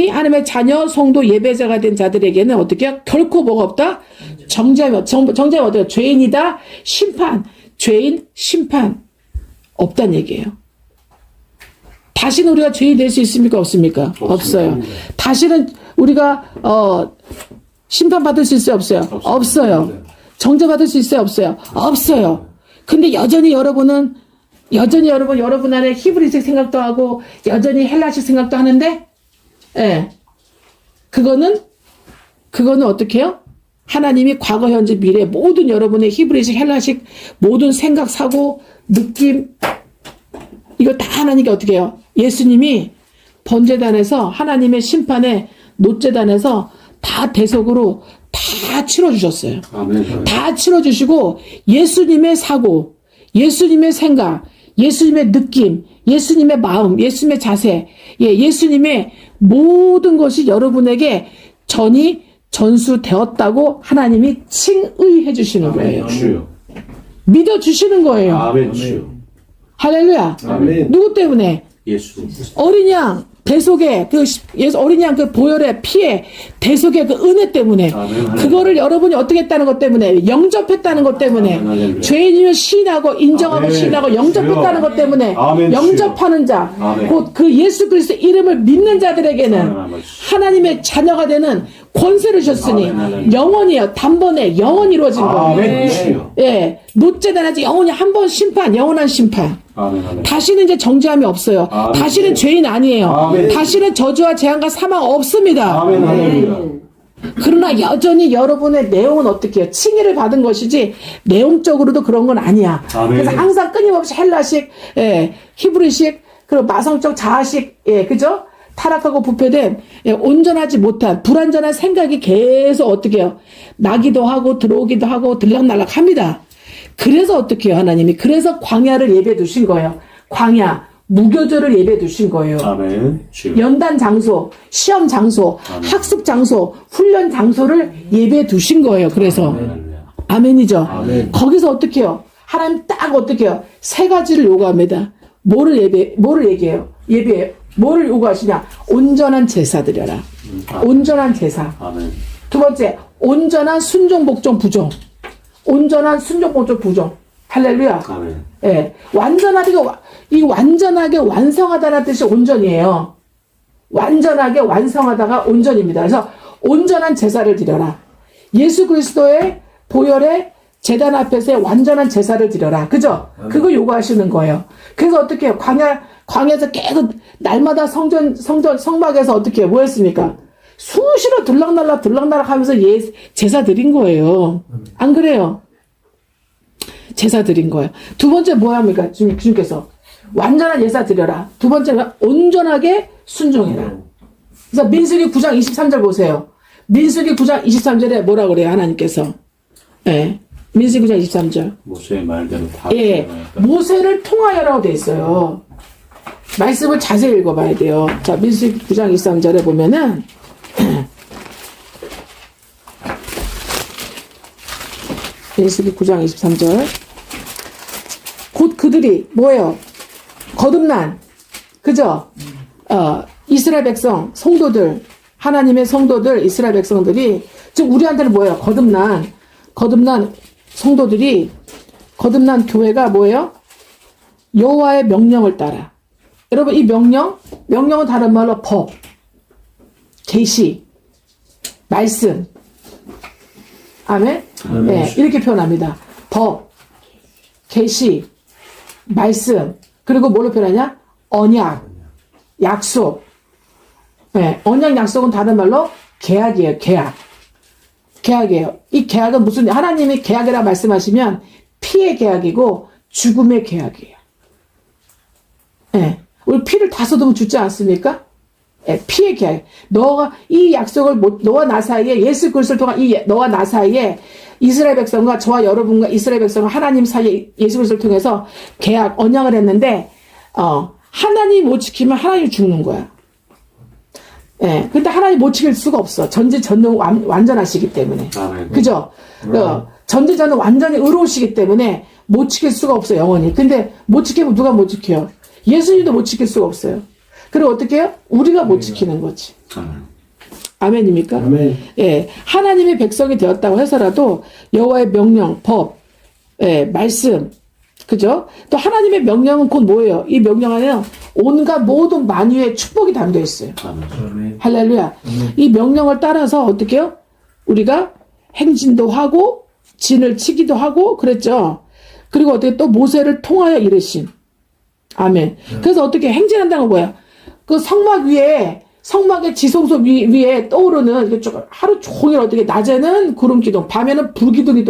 A: 하나님의 자녀 성도 예배자가 된 자들에게는 어떻게 결코 뭐가 없다? 정죄함이 어때요? 죄인이다. 죄인 심판 없다는 얘기예요. 다시는 우리가 죄인이 될 수 있습니까? 없습니까? 없어요. 다시는 우리가 심판받을 수 있어요? 없어요? 없어요. 정죄받을 수 있어요? 없어요? 없어요. 근데 여전히 여러분 안에 히브리식 생각도 하고 여전히 헬라식 생각도 하는데 그거는 어떻게 해요? 하나님이 과거, 현재, 미래 모든 여러분의 히브리식, 헬라식 모든 생각, 사고, 느낌 이거 다 하나님께 어떻게 해요? 예수님이 번제단에서 하나님의 심판의 놋제단에서 다 대속으로 다 치러주셨어요.
B: 아멘.
A: 다 치러주시고 예수님의 사고, 예수님의 생각, 예수님의 느낌, 예수님의 마음, 예수님의 자세, 예수님의 모든 것이 여러분에게 전수되었다고 하나님이 칭의해 주시는 거예요.
B: 주여.
A: 믿어주시는 거예요.
B: 아멘. 주여.
A: 할렐루야.
C: 아멘.
A: 누구 때문에?
B: 예수.
A: 어린 양 대속의 어린 양 그 보혈의 피의 대속의 그 은혜 때문에
B: 아멘.
A: 그거를 여러분이 어떻게 했다는 것 때문에 영접했다는 것 때문에
B: 아멘.
A: 죄인이면 시인하고 인정하고
B: 아멘.
A: 시인하고 영접했다는 것 때문에
B: 아멘.
A: 영접하는 자
B: 아멘.
A: 곧 그 예수 그리스도 이름을 믿는 자들에게는
B: 아멘.
A: 하나님의 자녀가 되는 권세를 주셨으니
B: 아멘.
A: 영원히요 단번에 영원히 이루어진 거예요.
B: 아멘. 주여.
A: 놋제단하지 영원히 한 번 심판 영원한 심판
B: 아멘.
A: 다시는 이제 정죄함이 없어요.
B: 아멘.
A: 다시는 죄인 아니에요.
B: 아멘.
A: 다시는 저주와 재앙과 사망 없습니다.
B: 아멘. 할렐루야.
A: 그러나 여전히 여러분의 내용은 어떻게 해요? 칭의를 받은 것이지 내용적으로도 그런 건 아니야.
B: 아멘.
A: 그래서 항상 끊임없이 헬라식, 히브리식, 그리고 마성적 자아식, 그죠? 타락하고 부패된 온전하지 못한 불완전한 생각이 계속 어떻게 해요? 나기도 하고 들어오기도 하고 들락날락합니다. 그래서 어떻게 해요, 하나님이? 그래서 광야를 예배해 두신 거예요. 광야, 무교절을 예배해 두신 거예요.
B: 아멘. 주여.
A: 연단 장소, 시험 장소,
B: 아멘.
A: 학습 장소, 훈련 장소를 예배해 두신 거예요. 그래서.
B: 할렐루야.
A: 아멘이죠.
B: 아멘.
A: 거기서 어떻게 해요? 하나님 딱 어떻게 해요? 세 가지를 요구합니다. 뭐를 얘기해요? 뭐를 요구하시냐? 온전한 제사 드려라.
B: 아멘.
A: 온전한 제사.
B: 아멘.
A: 두 번째, 온전한 순종, 복종, 부종. 온전한 순종, 복종, 부종. 할렐루야.
B: 아멘.
A: 예. 완전하게 완성하다는 뜻이 온전이에요. 완전하게 완성하다가 온전입니다. 그래서 온전한 제사를 드려라. 예수 그리스도의 보혈의 제단 앞에서 완전한 제사를 드려라. 그죠? 그거 요구하시는 거예요. 그래서 어떻게 해요? 광야에서 계속 날마다 성막에서 어떻게 해요? 뭐 했습니까? 수시로 들락날락 하면서 제사 드린 거예요. 안 그래요? 제사 드린 거예요. 두 번째 뭐 합니까? 주님께서 완전한 제사 드려라. 두 번째는 온전하게 순종해라. 그래서 민수기 9장 23절 보세요. 민수기 9장 23절에 뭐라 그래요? 하나님께서. 예. 민수기 9장 23절.
B: 모세의 말대로 다.
A: 예. 모세를 통하여라고 돼 있어요. 말씀을 자세히 읽어봐야 돼요. 자, 민수기 9장 23절에 보면은 민수기 9장 23절. 곧 그들이 뭐예요? 거듭난, 그죠? 이스라엘 백성, 성도들, 하나님의 성도들, 이스라엘 백성들이, 즉, 우리한테는 뭐예요? 거듭난 성도들이, 거듭난 교회가 뭐예요? 여호와의 명령을 따라. 여러분, 이 명령은 다른 말로 법, 계시, 말씀. 아멘? 네, 이렇게 표현합니다. 법, 계시, 말씀, 그리고 뭘로 표현하냐? 언약, 약속. 네, 언약, 약속은 다른 말로 계약이에요. 계약이에요. 이 계약은 무슨, 하나님이 계약이라 말씀하시면 피의 계약이고 죽음의 계약이에요. 네, 우리 피를 다 쏟으면 죽지 않습니까? 네, 피의 계약. 너가 이 약속을 너와 나 사이에, 예수 그리스도를 통한 너와 나 사이에 이스라엘 백성과 저와 여러분과 이스라엘 백성과 하나님 사이에 예수 그리스도를 통해서 계약, 언약을 했는데, 하나님 못 지키면 하나님 죽는 거야. 예. 근데 하나님 못 지킬 수가 없어. 전지전능 완전하시기 때문에.
B: 아멘.
A: 그죠? 전지전능 완전히 의로우시기 때문에 못 지킬 수가 없어, 영원히. 근데 못 지키면 누가 못 지켜요? 예수님도 못 지킬 수가 없어요. 그리고 어떻게 해요? 우리가 못 지키는 거지.
B: 아멘.
A: 아멘입니까?
C: 아멘.
A: 예, 하나님의 백성이 되었다고 해서라도 여호와의 명령, 법, 예, 말씀, 그죠? 또 하나님의 명령은 곧 뭐예요? 이 명령 안에는 온갖 모든 만유의 축복이 담겨 있어요.
B: 아멘.
C: 아멘.
A: 할렐루야. 이 명령을 따라서 어떻게 해요? 우리가 행진도 하고 진을 치기도 하고 그랬죠. 그리고 어떻게 또 모세를 통하여 이르신. 아멘. 그래서 어떻게 행진한다는 건 뭐야? 그 성막의 지성소 위에 떠오르는, 이게 하루 종일 어떻게, 낮에는 구름 기둥, 밤에는 불 기둥이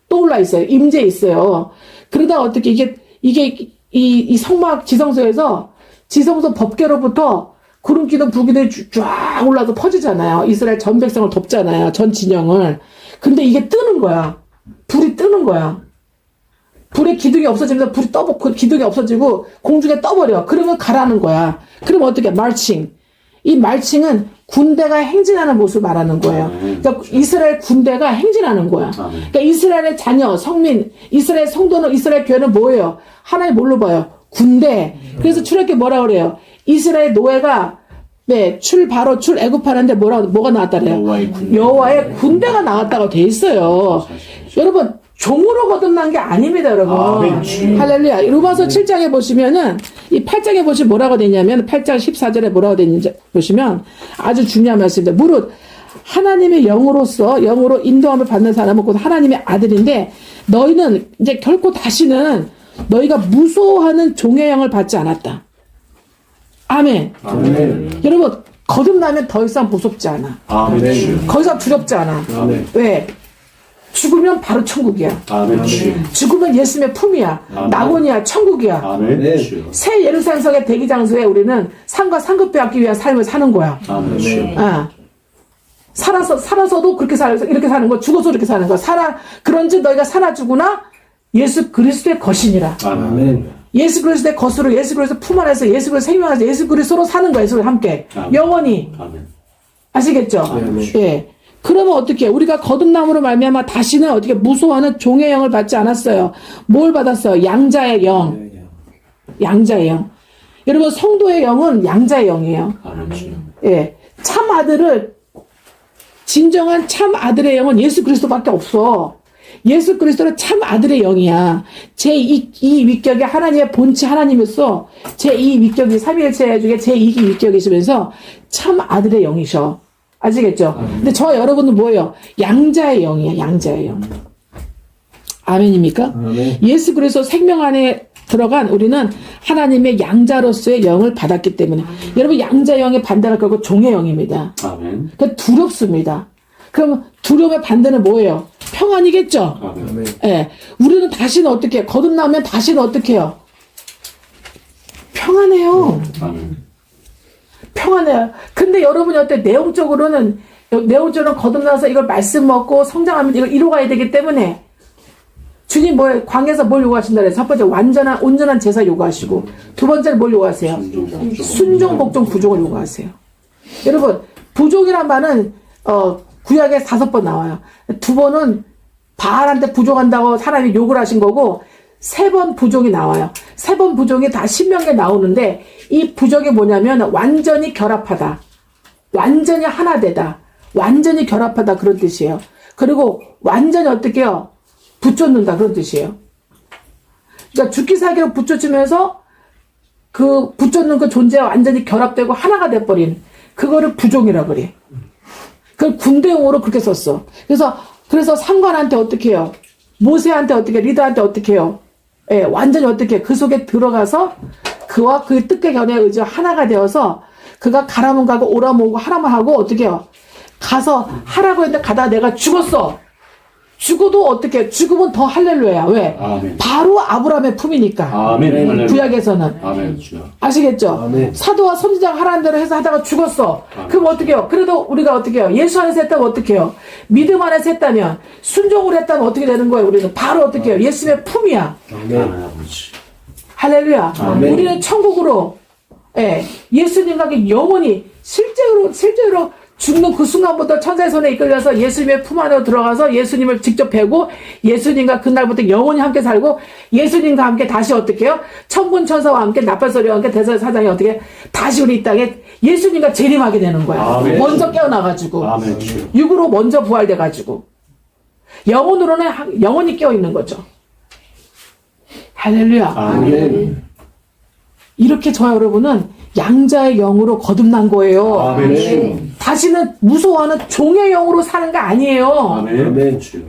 A: 떠올라 있어요. 임재 있어요. 그러다 어떻게 이게 이 성막 지성소에서, 지성소 법궤로부터 구름 기둥, 불 기둥이 쫙 올라서 퍼지잖아요. 이스라엘 전 백성을 돕잖아요. 전 진영을. 근데 이게 뜨는 거야. 불이 뜨는 거야. 불의 기둥이 없어지면서 그 기둥이 없어지고 공중에 떠버려. 그러면 가라는 거야. 그럼 어떻게? 말칭. 이 말칭은 군대가 행진하는 모습을 말하는 거예요. 그러니까 이스라엘 군대가 행진하는 거야. 그러니까 이스라엘의 자녀, 성민, 이스라엘 성도는, 이스라엘 교회는 뭐예요? 하나님 뭘로 봐요? 군대. 그래서 출애굽기 뭐라 그래요? 이스라엘 노예가 바로 애굽하는데 뭐가 나왔다 그래요? 여호와의 군대가 나왔다고 돼 있어요. 여러분, 종으로 거듭난 게 아닙니다, 여러분. 할렐루야. 로마서 7장에 보시면은, 이 8장에 보시면 뭐라고 되냐면, 8장 14절에 뭐라고 되는지 보시면, 아주 중요한 말씀입니다. 무릇, 하나님의 영으로 인도함을 받는 사람은 곧 하나님의 아들인데, 너희는 이제 결코 다시는 너희가 무소하는 종의 영을 받지 않았다. 아멘.
C: 아멘.
A: 여러분, 거듭나면 더 이상 무섭지 않아.
B: 아멘.
A: 더 이상 두렵지 않아.
C: 아멘.
A: 왜? 죽으면 바로 천국이야.
B: 아멘.
A: 죽으면 예수님의 품이야.
B: 아멘.
A: 낙원이야. 천국이야.
B: 아멘.
A: 새 예루살렘성의 대기장소에 우리는 상과 상급 빼앗기 위한 삶을 사는 거야.
B: 아멘.
A: 살아서도 그렇게 이렇게 사는 거, 죽어서 이렇게 사는 거. 그런지 너희가 살아 죽으나 예수 그리스도의 것이니라.
B: 아멘.
A: 예수 그리스도의 것으로 예수 그리스도 품 안에서 예수 그리스도 생명 안에서 예수 그리스도로 사는 거예요. 예수 함께
B: 아멘.
A: 영원히.
B: 아멘.
A: 아시겠죠?
B: 아멘.
A: 예. 그러면 어떻게 우리가 거듭남으로 말미암아 다시는 어떻게 무소하는 종의 영을 받지 않았어요. 뭘 받았어요? 양자의 영. 양자의 영. 여러분 성도의 영은 양자의 영이에요.
B: 아멘. 주여.
A: 예. 참 아들을 진정한 참 아들의 영은 예수 그리스도밖에 없어. 예수 그리스도는 참 아들의 영이야. 제2 위격이 하나님의 본체 하나님이었어. 제2 위격이 삼위일체 중에 제2기 위격이시면서 참 아들의 영이셔. 아시겠죠? 근데 저와 여러분은 뭐예요? 양자의 영이에요. 양자의 영. 아멘입니까?
C: 아멘.
A: 예수 그리스도 생명 안에 들어간 우리는 하나님의 양자로서의 영을 받았기 때문에 여러분 양자의 영의 반대가 결국 종의 영입니다.
B: 아멘.
A: 그러니까 두렵습니다. 그럼 두려움의 반대는 뭐예요? 평안이겠죠?
B: 아멘.
A: 예. 우리는 다시는 어떻게 해요? 거듭나면 다시는 어떻게 해요? 평안해요.
B: 아멘.
A: 평안해요. 근데 여러분이 어때? 내용적으로는 거듭나서 이걸 말씀 먹고 성장하면 이걸 이루어가야 되기 때문에 주님 광야에서 뭘 요구하신다 그래서 첫 번째 온전한 제사 요구하시고 두 번째는 뭘 요구하세요? 순종, 복종, 부족을 요구하세요. 여러분 부족이란 말은 구약에 5번 나와요. 2번은 바알한테 부족한다고 사람이 욕을 하신 거고 3번 부족이 나와요. 3번 부족이 다 신명기에 나오는데 이 부족이 뭐냐면 완전히 결합하다. 완전히 하나되다. 완전히 결합하다 그런 뜻이에요. 그리고 완전히 어떻게 해요? 붙여놓는다 그런 뜻이에요. 그러니까 죽기 살기로 붙여주면서 그 붙여놓은 그 존재와 완전히 결합되고 하나가 돼버린 그거를 부족이라고 그래. 그걸 군대용어로 그렇게 썼어. 그래서 상관한테 어떻게 해요? 모세한테 어떻게 리더한테 어떻게 해요? 예, 완전히 어떻게 그 속에 들어가서 그와 그의 뜻과 견해의 의지가 하나가 되어서 그가 가라면 가고 오라면 오고 하라면 하고 어떻게 해요? 가서 하라고 했는데 가다가 내가 죽었어. 죽어도 어떻게 해? 죽으면 더 할렐루야. 왜?
B: 아멘.
A: 바로 아브라함의 품이니까.
B: 아멘. 할렐루야.
A: 구약에서는.
B: 아멘. 주여.
A: 아시겠죠?
C: 아멘.
A: 사도와 선지자가 하라는 대로 해서 하다가 죽었어.
B: 아멘.
A: 그럼 어떻게 해요? 그래도 우리가 어떻게 해요? 예수 안에서 했다면 어떻게 해요? 믿음 안에서 했다면, 순종을 했다면 어떻게 되는 거예요? 우리는 바로 어떻게 해요? 예수님의 품이야.
B: 아멘. 아버지.
A: 할렐루야.
B: 아멘.
A: 우리는 천국으로, 예수님과 함께 영원히, 실제로 죽는 그 순간부터 천사의 손에 이끌려서 예수님의 품 안으로 들어가서 예수님을 직접 뵈고 예수님과 그날부터 영원히 함께 살고 예수님과 함께 다시 어떻게 해요? 천군 천사와 함께 나팔소리와 함께 대사사장이 어떻게 다시 우리 이 땅에 예수님과 재림하게 되는 거야.
B: 아멘.
A: 먼저 깨어나가지고
B: 아멘. 주여.
A: 육으로 먼저 부활돼가지고 영혼으로는 영원히 깨어있는 거죠. 할렐루야.
B: 아멘.
A: 이렇게 저와 여러분은 양자의 영으로 거듭난 거예요.
B: 아멘.
A: 다시는 무서워하는 종의 영으로 사는 거 아니에요.
B: 아멘. 아멘. 주여.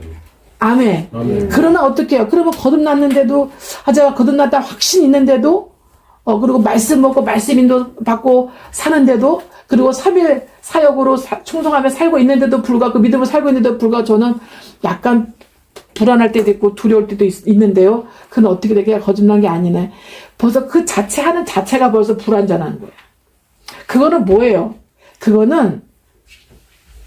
A: 아멘.
C: 아멘.
A: 그러나 어떻게 해요? 그러면 거듭났는데도, 제가 거듭났다 확신 있는데도, 그리고 말씀 먹고 말씀 인도 받고 사는데도, 그리고 3일 사역으로 충성하며 살고 있는데도 불구하고, 그 믿음을 살고 있는데도 불구하고 저는 약간 불안할 때도 있고 두려울 때도 있는데요. 그건 어떻게 되게 거듭난 게 아니네. 벌써 그 하는 자체가 벌써 불완전한 거예요. 그거는 뭐예요? 그거는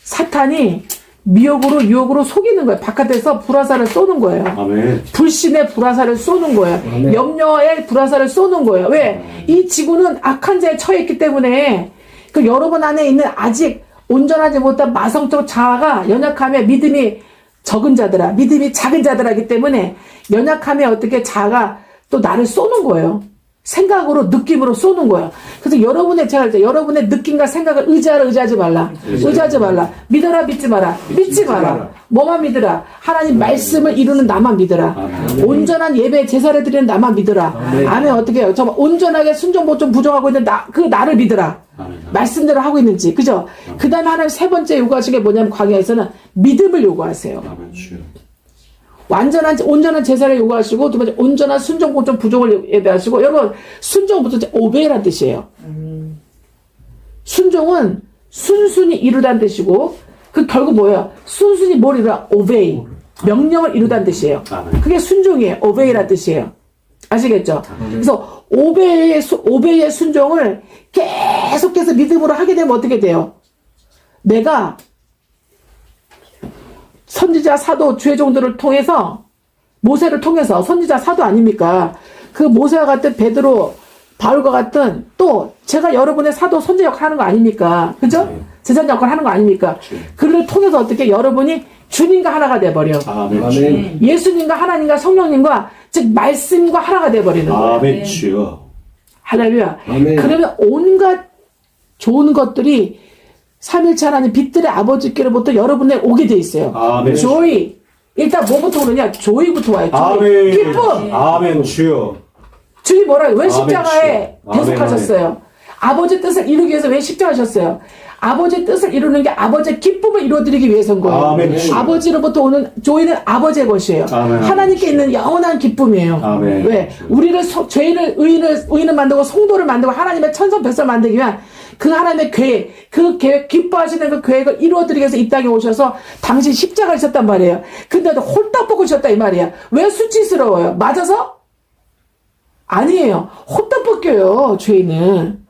A: 사탄이 미혹으로 유혹으로 속이는 거예요. 바깥에서 불화살을 쏘는 거예요.
B: 아멘.
A: 불신의 불화살을 쏘는 거예요.
C: 아멘.
A: 염려의 불화살을 쏘는 거예요. 왜? 이 지구는 악한 자에 처해 있기 때문에 그 여러분 안에 있는 아직 온전하지 못한 마성적 자아가 연약함에 믿음이 적은 자들아, 믿음이 작은 자들이기 때문에 연약함에 어떻게 자아가 또 나를 쏘는 거예요. 생각으로, 느낌으로 쏘는 거예요. 그래서 여러분의 느낌과 생각을 의지하지 말라. 의지하지 말라. 믿어라, 믿지 마라. 믿지 마라. 뭐만 믿으라. 하나님 말씀을 이루는 나만 믿으라.
B: 아멘.
A: 온전한 예배 제사를 드리는 나만 믿으라. 아멘. 어떻게 해요? 정말 온전하게 순종보 좀 부정하고 있는 나를 믿으라.
B: 아멘.
A: 말씀대로 하고 있는지. 그죠? 그 다음에 하나님 세 번째 요구하신 게 뭐냐면 광야에서는 믿음을 요구하세요.
B: 아멘. 주여.
A: 온전한 제사를 요구하시고, 두 번째, 온전한 순종, 보존, 부족을 예배하시고, 여러분, 순종, 부족, 오베이란 뜻이에요. 순종은 순순히 이루다는 뜻이고, 그 결국 뭐예요? 순순히 뭘 이루라? 오베이. 명령을 이루다는 뜻이에요.
B: 아멘.
A: 그게 순종이에요. 오베이란 뜻이에요. 아시겠죠? 그래서 오베이의 순종을 계속해서 믿음으로 하게 되면 어떻게 돼요? 내가 선지자, 사도, 주의 종들을 통해서 모세를 통해서 선지자 사도 아닙니까? 그 모세와 같은 베드로, 바울과 같은 또 제가 여러분의 사도 선지 역할 하는 거 아닙니까? 그죠?
B: 네.
A: 제자 역할 하는 거 아닙니까?
B: 네.
A: 그를 통해서 어떻게 여러분이 주님과 하나가 돼버려.
B: 아멘.
C: 아멘.
A: 예수님과 하나님과 성령님과 즉 말씀과 하나가 돼버리는 거예요.
B: 아멘 주여.
A: 할렐루야.
C: 아멘.
A: 그러면 온갖 좋은 것들이 삼일체 하나님 빛들의 아버지께로부터 여러분에 오게 돼 있어요.
B: 아멘.
A: 조이. 일단 뭐부터 오느냐? 조이부터 와요. 조이.
B: 아멘.
A: 기쁨.
B: 아멘 주여.
A: 주님 뭐라요? 왜
B: 아멘,
A: 십자가에
B: 주여.
A: 대속하셨어요? 아버지 뜻을 이루기 위해서 왜 십자가하셨어요? 아버지 뜻을 이루는 게 아버지의 기쁨을 이루어드리기 위해서인 거예요.
B: 아멘, 주여.
A: 아버지로부터 오는 조이는 아버지의 것이에요.
B: 아멘,
A: 하나님께
B: 주여.
A: 있는 영원한 기쁨이에요.
B: 아멘,
A: 왜?
B: 주여.
A: 우리를 죄인을 의인을 만들고 성도를 만들고 하나님의 천성 백성 만들기 위한 그 하나님의 계획, 그 계획, 기뻐하시는 그 계획을 이루어드리기 위해서 이 땅에 오셔서 당신 십자가를 지셨단 말이에요. 근데 홀딱 벗고 지셨다 이 말이야. 왜 수치스러워요? 맞아서? 아니에요. 홀딱 벗겨요, 죄인은.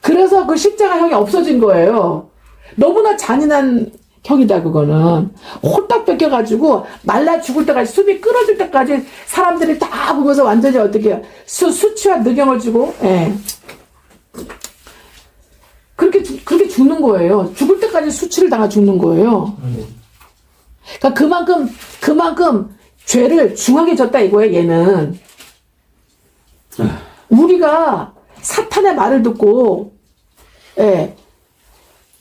A: 그래서 그 십자가형이 없어진 거예요. 너무나 잔인한 형이다, 그거는. 홀딱 벗겨가지고, 말라 죽을 때까지, 숨이 끊어질 때까지 사람들이 다 보면서 완전히 어떻게 해요? 수치와 능형을 주고, 예. 그렇게 죽는 거예요. 죽을 때까지 수치를 당하 죽는 거예요. 그러니까 그만큼 죄를 중하게 졌다 이거예요, 얘는. 우리가 사탄의 말을 듣고, 예,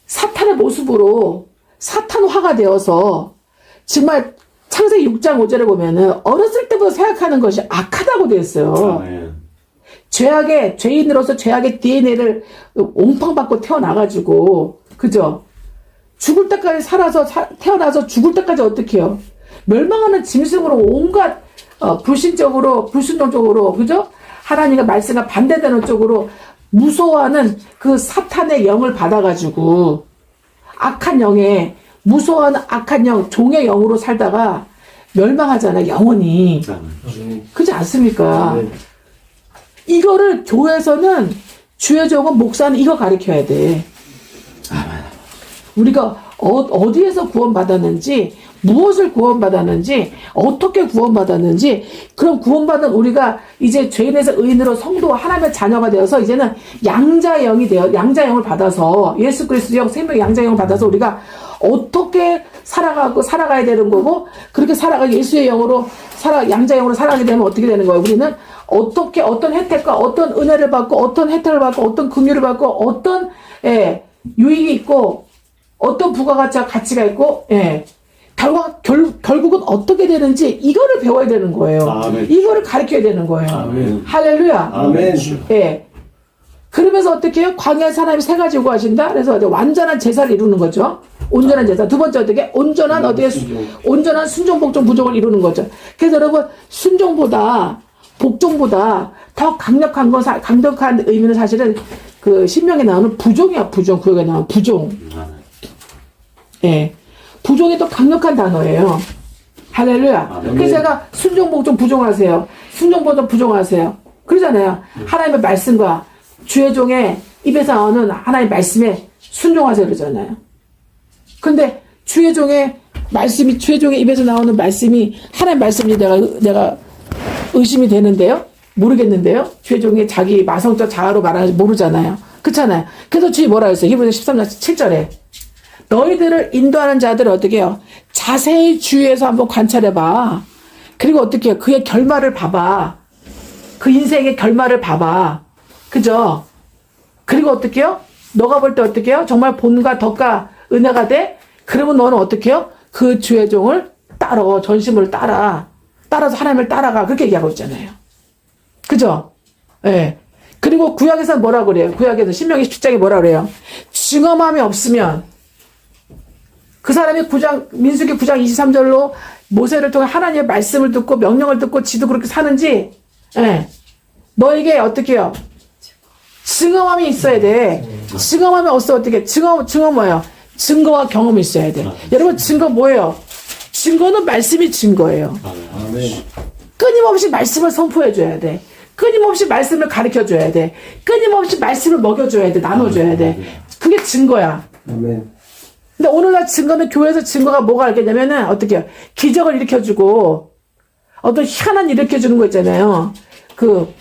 A: 사탄의 모습으로 사탄화가 되어서 정말 창세기 6장 5절에 보면은 어렸을 때부터 생각하는 것이 악하다고 되어 있어요.
B: 아멘.
A: 죄인으로서 죄악의 DNA를 옹팡받고 태어나가지고, 그죠? 죽을 때까지 태어나서 죽을 때까지 어떻게 해요? 멸망하는 짐승으로 온갖, 불순종적으로, 그죠? 하나님의 말씀과 반대되는 쪽으로 무서워하는 그 사탄의 영을 받아가지고, 무서워하는 악한 영, 종의 영으로 살다가 멸망하잖아요, 영원히.
B: 아멘.
A: 그렇지 않습니까?
C: 아멘.
A: 이거를 교회에서는 주의 종은 목사는 이거 가르쳐야 돼. 우리가 어디에서 구원받았는지, 무엇을 구원받았는지, 어떻게 구원받았는지, 그럼 구원받은 우리가 이제 죄인에서 의인으로 성도 하나님의 자녀가 되어서 이제는 양자영을 받아서 예수 그리스도 영 생명 양자영을 받아서 우리가 어떻게 살아가야 되는 거고, 그렇게 예수의 영으로 양자영으로 살아가게 되면 어떻게 되는 거예요? 우리는 어떤 혜택과 어떤 은혜를 받고, 어떤 혜택을 받고, 어떤 긍휼을 받고, 어떤, 유익이 있고, 어떤 부가가치가 있고, 결국은 어떻게 되는지, 이거를 배워야 되는 거예요.
B: 아멘.
A: 이거를 가르쳐야 되는 거예요.
B: 아멘.
A: 할렐루야.
C: 아멘.
A: 예. 그러면서 어떻게 해요? 광야의 사람이 세 가지 요구하신다? 그래서 완전한 제사를 이루는 거죠. 온전한 제사. 두 번째 어떻게? 온전한 순종, 복종, 부종을 이루는 거죠. 그래서 여러분, 순종보다, 복종보다 더 강력한 의미는 사실은 그 신명에 나오는 부종이야, 부종. 구역에 나오는 부종. 예. 부종이 또 강력한 단어예요. 할렐루야. 그래서 제가 순종, 복종, 부종하세요. 순종, 복종, 부종하세요. 그러잖아요. 하나님의 말씀과 주의 종의 입에서 나오는 하나님의 말씀에 순종하세요. 그러잖아요. 근데 주의 종의 입에서 나오는 말씀이 하나님의 말씀인지 내가 의심이 되는데요? 모르겠는데요? 주의 종이 자기 마성적 자아로 말하는지 모르잖아요. 그렇잖아요. 그래서 주의 뭐라 했어요? 히브리서 13장 7절에. 너희들을 인도하는 자들을 어떻게 해요? 자세히 주위에서 한번 관찰해봐. 그리고 어떻게 해요? 그의 결말을 봐봐. 그 인생의 결말을 봐봐. 그죠? 그리고 어떻게 해요? 너가 볼 때 어떻게 해요? 정말 본과 덕과 은혜가 돼? 그러면 너는 어떻게 해요? 그 주의 종을 전심을 따라서 하나님을 따라가. 그렇게 얘기하고 있잖아요. 그죠? 예. 그리고 구약에서 뭐라 그래요? 구약에서 신명기 17장에 뭐라 그래요? 증언함이 없으면 그 사람이 민수기 9장 23절로 모세를 통해 하나님의 말씀을 듣고 명령을 듣고 지도 그렇게 사는지, 예. 너에게 어떻게 해요? 증언함이 있어야 돼. 증언함이 없어 어떻게? 증언 뭐예요? 증거와 경험이 있어야 돼. 여러분 증거 뭐예요? 증거는 말씀이 증거예요.
C: 아멘.
A: 끊임없이 말씀을 선포해줘야 돼. 끊임없이 말씀을 가르쳐줘야 돼. 끊임없이 말씀을 먹여줘야 돼. 나눠줘야 돼. 그게 증거야.
C: 아멘.
A: 근데 오늘날 증거는 교회에서 증거가 뭐가 있겠냐면은 어떻게 해요? 기적을 일으켜주고 어떤 희한한 일 일으켜주는 거 있잖아요. 그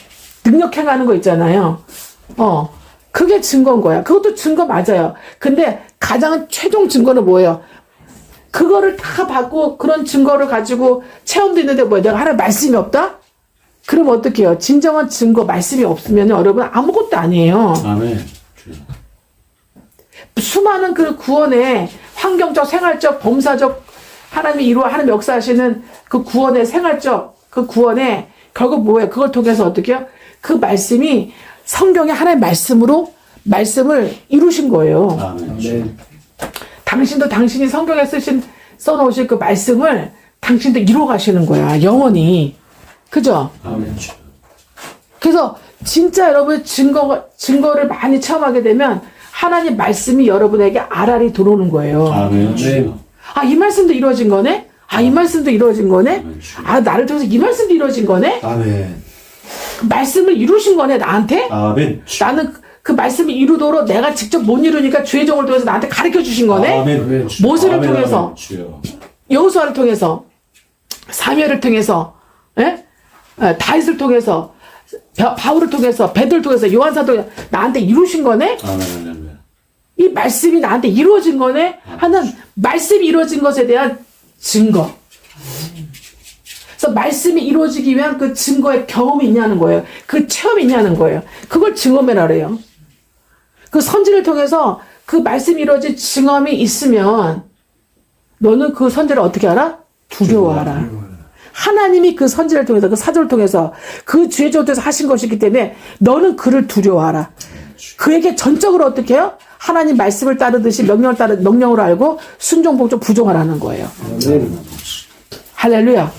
A: 능력 행하는 거 있잖아요. 그게 증거인 거야. 그것도 증거 맞아요. 근데 가장 최종 증거는 뭐예요? 그거를 다 받고 그런 증거를 가지고 체험도 있는데 뭐야? 내가 하나님 말씀이 없다? 그럼 어떻게 해요? 진정한 증거, 말씀이 없으면 여러분 아무것도 아니에요.
B: 아멘.
A: 수많은 그 구원의 환경적, 생활적, 범사적 하나님이 하나님 역사하시는 그 구원의 생활적 그 구원의 결국 뭐예요? 그걸 통해서 어떻게 해요? 그 말씀이 성경의 하나님의 말씀으로 말씀을 이루신 거예요.
B: 아멘.
A: 당신도 당신이 성경에 써놓으신 그 말씀을 당신도 이루어 가시는 거야. 영원히. 그죠?
B: 아멘.
A: 그래서 진짜 여러분 증거를 많이 체험하게 되면 하나님 말씀이 여러분에게 알알이 들어오는 거예요.
B: 아멘.
A: 아, 이 말씀도 이루어진 거네? 아, 이 말씀도 이루어진 거네? 아, 나를 통해서 이 말씀도 이루어진 거네?
B: 아멘.
A: 그 말씀을 이루신 거네, 나한테?
B: 아멘.
A: 나는 그 말씀을 이루도록 내가 직접 못 이루니까 주의 종을 통해서 나한테 가르쳐 주신 거네?
B: 아멘.
A: 모세를 통해서, 여호수아를 통해서, 사무엘을 통해서, 다윗을 통해서, 바울을 통해서, 베드로를 통해서, 요한사도 통해서 나한테 이루신 거네?
B: 아멘.
A: 이 말씀이 나한테 이루어진 거네? 하는 말씀이 이루어진 것에 대한 증거. 그래서 말씀이 이루어지기 위한 그 증거의 경험이 있냐는 거예요. 그 체험이 있냐는 거예요. 그걸 증거면허라 그래요. 그 선지를 통해서 그 말씀이 이루어진 증험이 있으면 너는 그 선지를 어떻게 알아? 두려워하라. 하나님이 그 선지를 통해서 그 사도를 통해서 그 주의 종에서 하신 것이기 때문에 너는 그를 두려워하라. 그에게 전적으로 어떻게 해요? 하나님 말씀을 따르듯이 명령으로 알고 순종, 복종, 부종하라는 거예요. 할렐루야.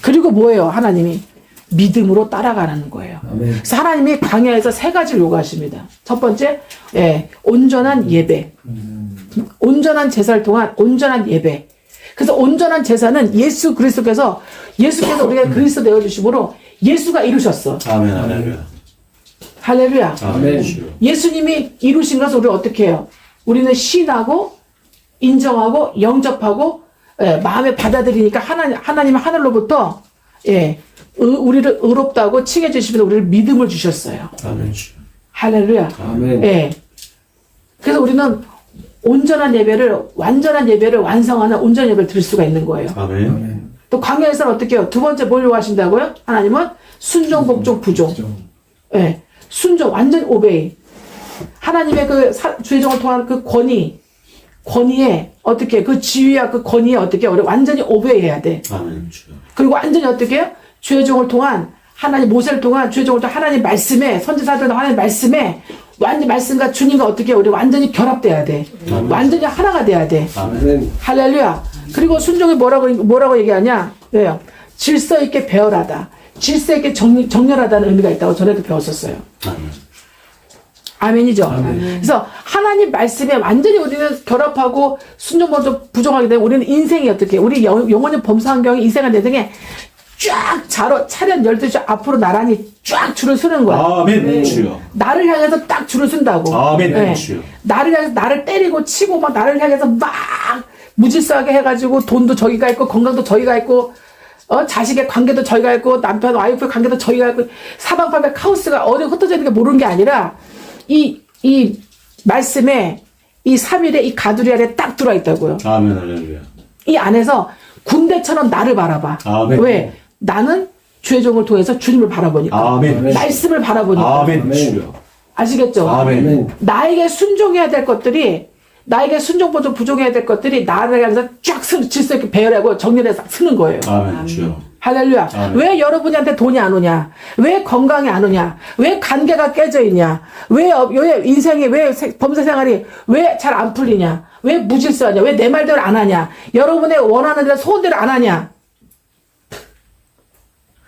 A: 그리고 뭐예요? 하나님이 믿음으로 따라가라는 거예요. 그래서 하나님이 광야에서 세 가지를 요구하십니다. 첫 번째, 온전한 예배. 온전한 제사를 통한 온전한 예배. 그래서 온전한 제사는 예수 그리스도께서 우리가 그리스도 되어주심으로 예수가 이루셨어.
B: 아멘. 할렐루야.
A: 할렐루야.
B: 아멘.
A: 예수님이 이루신 것을 우리 어떻게 해요? 우리는 신하고 인정하고 영접하고 마음에 받아들이니까 하나님 하늘로부터 우리를 의롭다고 칭해 주시면서 우리를 믿음을 주셨어요.
B: 아멘.
A: 할렐루야.
C: 아멘.
A: 그래서 우리는 온전한 예배를 완전한 예배를 완성하는 온전한 예배를 드릴 수가 있는 거예요.
B: 아멘.
A: 또 광야에서는 어떻게 해요? 두 번째 뭘 요구하신다고요? 하나님은 순종, 복종, 부종. 순종, 완전 오베이. 하나님의 그 주의 종을 통한 그 권위에 어떻게 그 지위와 그 권위에 어떻게 우리 완전히 오베이해야 돼.
B: 아멘.
A: 그리고 완전히 어떻게 해요? 주의 종을 통한 하나님 모세를 통한 주의 종을 통한 하나님 말씀에 선지자들도 하나님 말씀에 완전 말씀과 주님과 어떻게 우리 완전히 결합돼야 돼. 완전히 하나가 돼야 돼.
C: 아멘.
A: 할렐루야. 그리고 순종이 뭐라고 얘기하냐? 왜요? 질서 있게 배열하다. 질서 있게 정렬하다는 의미가 있다고 전에도 배웠었어요.
B: 아멘.
A: 아멘이죠. 그래서 하나님 말씀에 완전히 우리는 결합하고 순종보다 부정하게 되면 우리는 인생이 어떻게 우리 영원히 범사환경이 인생의 내생에 쫙 차렷 12시 앞으로 나란히 쫙 줄을 서는 거야.
B: 아멘. 주여.
A: 나를 향해서 딱 줄을 쓴다고.
B: 아멘. 주여.
A: 나를 향해서 나를 때리고 치고 막 나를 향해서 막 무질서하게 해가지고 돈도 저기가 있고 건강도 저기가 있고 자식의 관계도 저희가 있고 남편 와이프의 관계도 저희가 있고 사방팔방 카오스가 어디 흩어져 있는 게 모르는 게 아니라 이 말씀에 이 3일에 이 가두리 안에 딱 들어와 있다고요.
B: 아멘. 할렐루야.
A: 이 안에서 군대처럼 나를 바라봐.
B: 아멘.
A: 왜? 나는 주의 종을 통해서 주님을 바라보니까.
B: 아멘.
A: 말씀을 바라보니까.
B: 아멘. 주여.
A: 아시겠죠?
B: 아멘.
A: 나에게 순종해야 될 것들이 나에게 순종보다 부족해야 될 것들이 나를 향해서 쫙 질서 있게 배열하고 정렬해서 쓰는 거예요.
B: 아멘. 주여.
A: 할렐루야.
B: 아멘.
A: 왜 여러분한테 돈이 안 오냐? 왜 건강이 안 오냐? 왜 관계가 깨져 있냐? 왜 인생이 왜 범사 생활이 왜 잘 안 풀리냐? 왜 무질서하냐? 왜 내 말대로 안 하냐? 여러분의 원하는 대로 소원대로 안 하냐?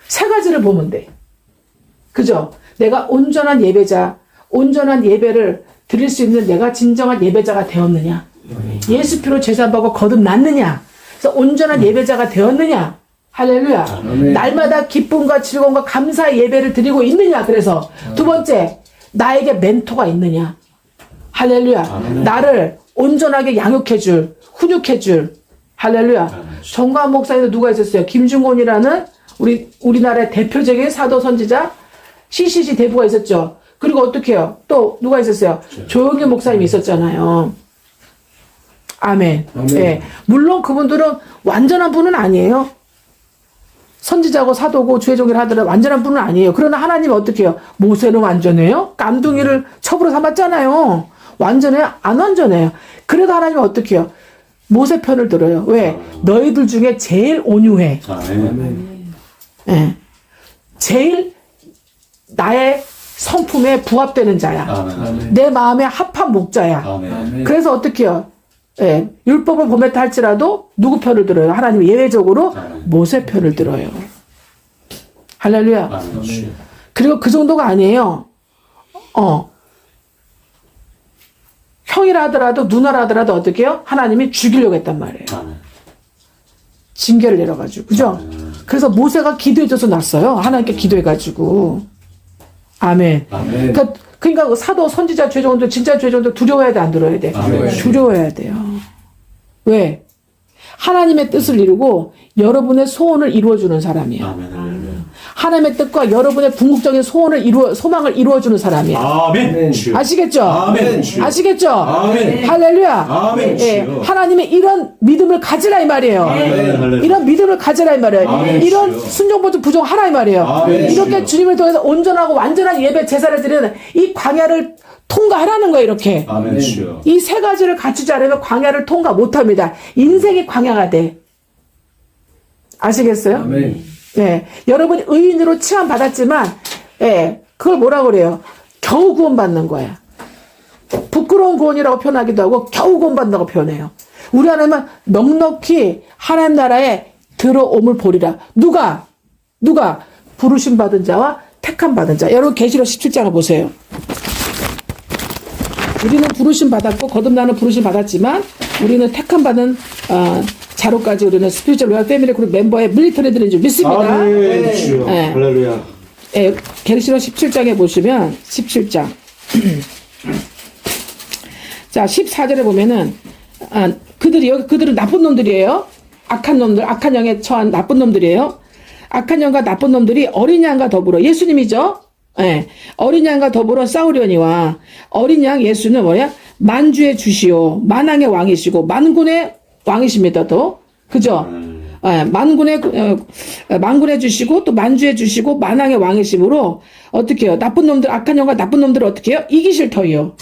A: 세 가지를 보면 돼. 그죠? 내가 온전한 예배자, 온전한 예배를 드릴 수 있는 내가 진정한 예배자가 되었느냐? 예수 피로 제사받고 거듭났느냐? 그래서 온전한 예배자가 되었느냐? 할렐루야.
C: 아멘.
A: 날마다 기쁨과 즐거움과 감사의 예배를 드리고 있느냐? 그래서 두 번째, 나에게 멘토가 있느냐? 할렐루야.
B: 아멘.
A: 나를 온전하게 양육해줄, 훈육해줄. 할렐루야.
B: 아멘.
A: 정관 목사님도 누가 있었어요? 김중곤이라는 우리나라의 대표적인 사도 선지자 CCC 대부가 있었죠. 그리고 어떻게 해요? 또 누가 있었어요? 조용기 목사님이 있었잖아요. 아멘. 예. 물론 그분들은 완전한 분은 아니에요. 선지자고 사도고 주의종일 하더라도 완전한 분은 아니에요. 그러나 하나님은 어떻게 해요? 모세는 완전해요? 깜둥이를 첩으로 삼았잖아요. 완전해요? 안 완전해요. 그래도 하나님은 어떻게 해요? 모세 편을 들어요. 왜? 너희들 중에 제일 온유해. 예. 제일 나의 성품에 부합되는 자야. 내 마음에 합한 목자야. 그래서 어떻게 해요? 예, 율법을 범했다 할지라도 누구 편을 들어요? 하나님 예외적으로 모세 편을 들어요. 할렐루야. 그리고 그 정도가 아니에요. 형이라 하더라도 누나라 하더라도 어떻게 해요? 하나님이 죽이려고 했단 말이에요. 징계를 내려가지고. 그죠? 그래서 모세가 기도해줘서 났어요. 하나님께 기도해가지고. 아멘. 그러니까 그 사도, 선지자, 죄종들, 진짜 죄종들 두려워해야 돼, 안 두려워해야 돼? 두려워해야 돼요. 왜? 하나님의 뜻을 이루고 여러분의 소원을 이루어주는 사람이야. 하나님의 뜻과 여러분의 궁극적인 소망을 이루어주는 사람이야.
B: 아멘.
A: 아시겠죠?
B: 아멘.
A: 아시겠죠?
B: 아멘.
A: 할렐루야.
B: 아멘.
A: 예, 하나님의 이런 믿음을 가지라 이 말이에요.
B: 아멘.
A: 이런 믿음을 가지라 이 말이에요.
B: 아멘.
A: 이런 순종보증 부정하라 이 말이에요.
B: 아멘.
A: 이렇게 주님을 통해서 온전하고 완전한 예배 제사를 드리는 이 광야를 통과하라는 거예요. 이렇게.
B: 아멘.
A: 이 세 가지를 갖추지 않으면 광야를 통과 못합니다. 인생이 광야가 돼. 아시겠어요?
C: 아멘.
A: 네, 여러분이 의인으로 칭함받았지만, 예, 그걸 뭐라 그래요? 겨우 구원받는 거야. 부끄러운 구원이라고 표현하기도 하고, 겨우 구원받는다고 표현해요. 우리 하나님은 넉넉히 하나님 나라에 들어옴을 보리라. 누가? 부르심 받은 자와 택함 받은 자. 여러분, 계시록 17장을 보세요. 우리는 부르심 받았고, 거듭나는 부르심 받았지만, 우리는 택함 받은, 자로까지 우리는 스피리추얼 로얄 패밀리 그룹 멤버의 밀리터리들인 줄 믿습니다.
B: 아멘.
A: 네.
B: 할렐루야.
A: 예, 계시록 17장에 보시면 17장. 자, 14절에 보면은 그들은 나쁜 놈들이에요. 악한 놈들, 악한 영에 처한 나쁜 놈들이에요. 악한 영과 나쁜 놈들이 어린 양과 더불어 예수님이죠. 예. 어린 양과 더불어 싸우려니와 어린 양 예수는 뭐야? 만주의 주시오. 만왕의 왕이시고 만군의 왕이십니다. 또 그죠? 예, 만군의 주시고 또 만주의 주시고 만왕의 왕이심으로 어떻게 해요? 나쁜 놈들, 악한 영과 나쁜 놈들을 어떻게 해요? 이기실 터이요.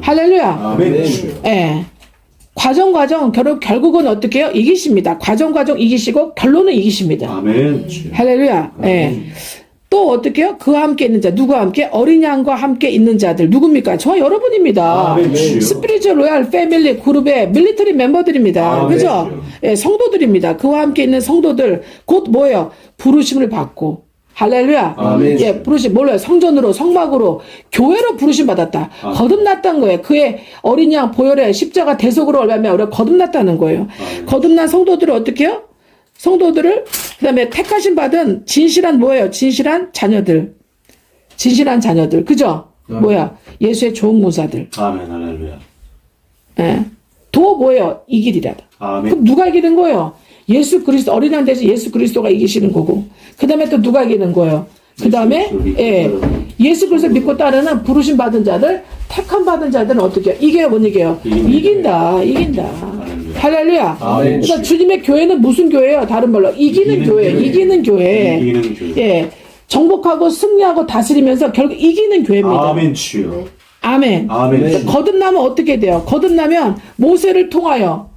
A: 할렐루야.
B: 아멘.
A: 예. 과정 결국은 어떻게 해요? 이기십니다. 과정 이기시고 결론은 이기십니다.
B: 아멘.
A: 할렐루야. 예. 또 어떻게 해요? 그와 함께 있는 자. 누구와 함께? 어린 양과 함께 있는 자들. 누굽니까? 저와 여러분입니다.
B: 아멘.
A: 스피리추얼 로얄 패밀리 그룹의 밀리터리 멤버들입니다.
B: 아멘.
A: 그죠? 예, 성도들입니다. 그와 함께 있는 성도들. 곧 뭐예요? 부르심을 받고. 할렐루야.
B: 아멘.
A: 예, 부르심, 몰라요. 성전으로, 성막으로, 교회로 부르심 받았다. 거듭났다는 거예요. 그의 어린 양 보혈의 십자가 대속으로 얼마면 우리가 거듭났다는 거예요. 거듭난 성도들을 어떻게 해요? 성도들을 그다음에 택하심 받은 진실한 뭐예요? 진실한 자녀들. 그죠? 뭐야? 예수의 좋은 모사들.
B: 아멘. 할렐루야.
A: 예. 도 뭐예요? 이길이라.
B: 아멘.
A: 그럼 누가 이기는 거예요? 예수 그리스도 어린 양 대신 예수 그리스도가 이기시는 거고. 그다음에 또 누가 이기는 거예요? 그다음에 예. 예수 그리스도 믿고 따르는 부르심 받은 자들, 택함 받은 자들은 어떻게 해요? 이겨요, 못 이겨요? 이긴다. 할렐루야.
B: 아멘.
A: 그러니까 주님의 교회는 무슨 교회예요? 다른 말로 이기는 교회.
B: 이기는 교회.
A: 예. 정복하고 승리하고 다스리면서 결국 이기는 교회입니다.
B: 아멘. 주여.
A: 아멘.
B: 아멘.
A: 그러니까 거듭나면 어떻게 돼요? 거듭나면 모세를 통하여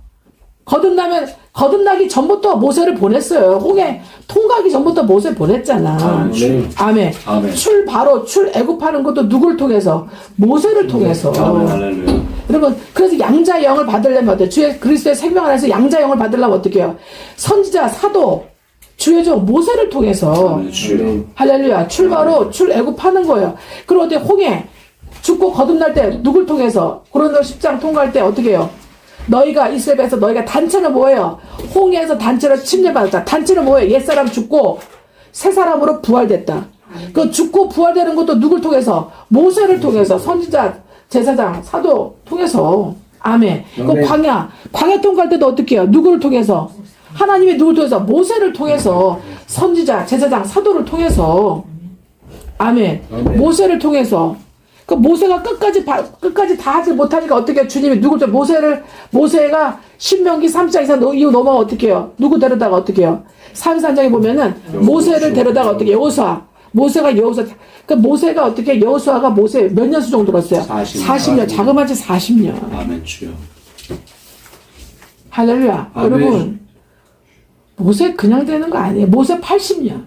A: 거듭나기 전부터 모세를 보냈어요. 홍해 통과하기 전부터 모세 보냈잖아. 아멘. 출 애굽하는 것도 누굴 통해서? 모세를 통해서.
B: 아멘. 할렐루야.
A: 여러분, 그래서 양자의 영을 받으려면 어때요? 주의 그리스도의 생명 안에서 양자의 영을 받으려면 어떻게 해요? 선지자, 사도, 주의 종 모세를 통해서. 할렐루야. 출바로 출애굽하는 거예요. 그리고 어때? 홍해 죽고 거듭날 때 누굴 통해서? 고린도 10장 통과할 때 어떻게 해요? 너희가 이스라엘에서 너희가 단체는 뭐예요? 홍해에서 단체로 침례받았다. 단체는 뭐예요? 옛사람 죽고 새 사람으로 부활됐다. 그 죽고 부활되는 것도 누굴 통해서? 모세를 통해서. 선지자, 제사장, 사도 통해서. 아멘. 그 광야 통과할 때도 어떻게 해요? 누구를 통해서? 하나님이 누굴 통해서? 모세를 통해서. 선지자, 제사장, 사도를 통해서 아멘.
C: 아멘.
A: 모세를 통해서 그 모세가 끝까지 다 하지 못하니까 어떻게 주님이 누구죠? 모세가 신명기 3장 이상 이후 넘어가 어떻게 해요? 누구 데려다가 어떻게 해요? 사회산장에 보면은 모세를 데려다가 어떻게 여호수아 모세가 여호수아 그 모세가 어떻게 여호수아가 모세 몇 년수 정도 들었어요? 40년 자그마치 40년.
B: 아멘 주여.
A: 할렐루야.
B: 아멘.
A: 여러분 모세 그냥 되는 거 아니에요. 모세 80년.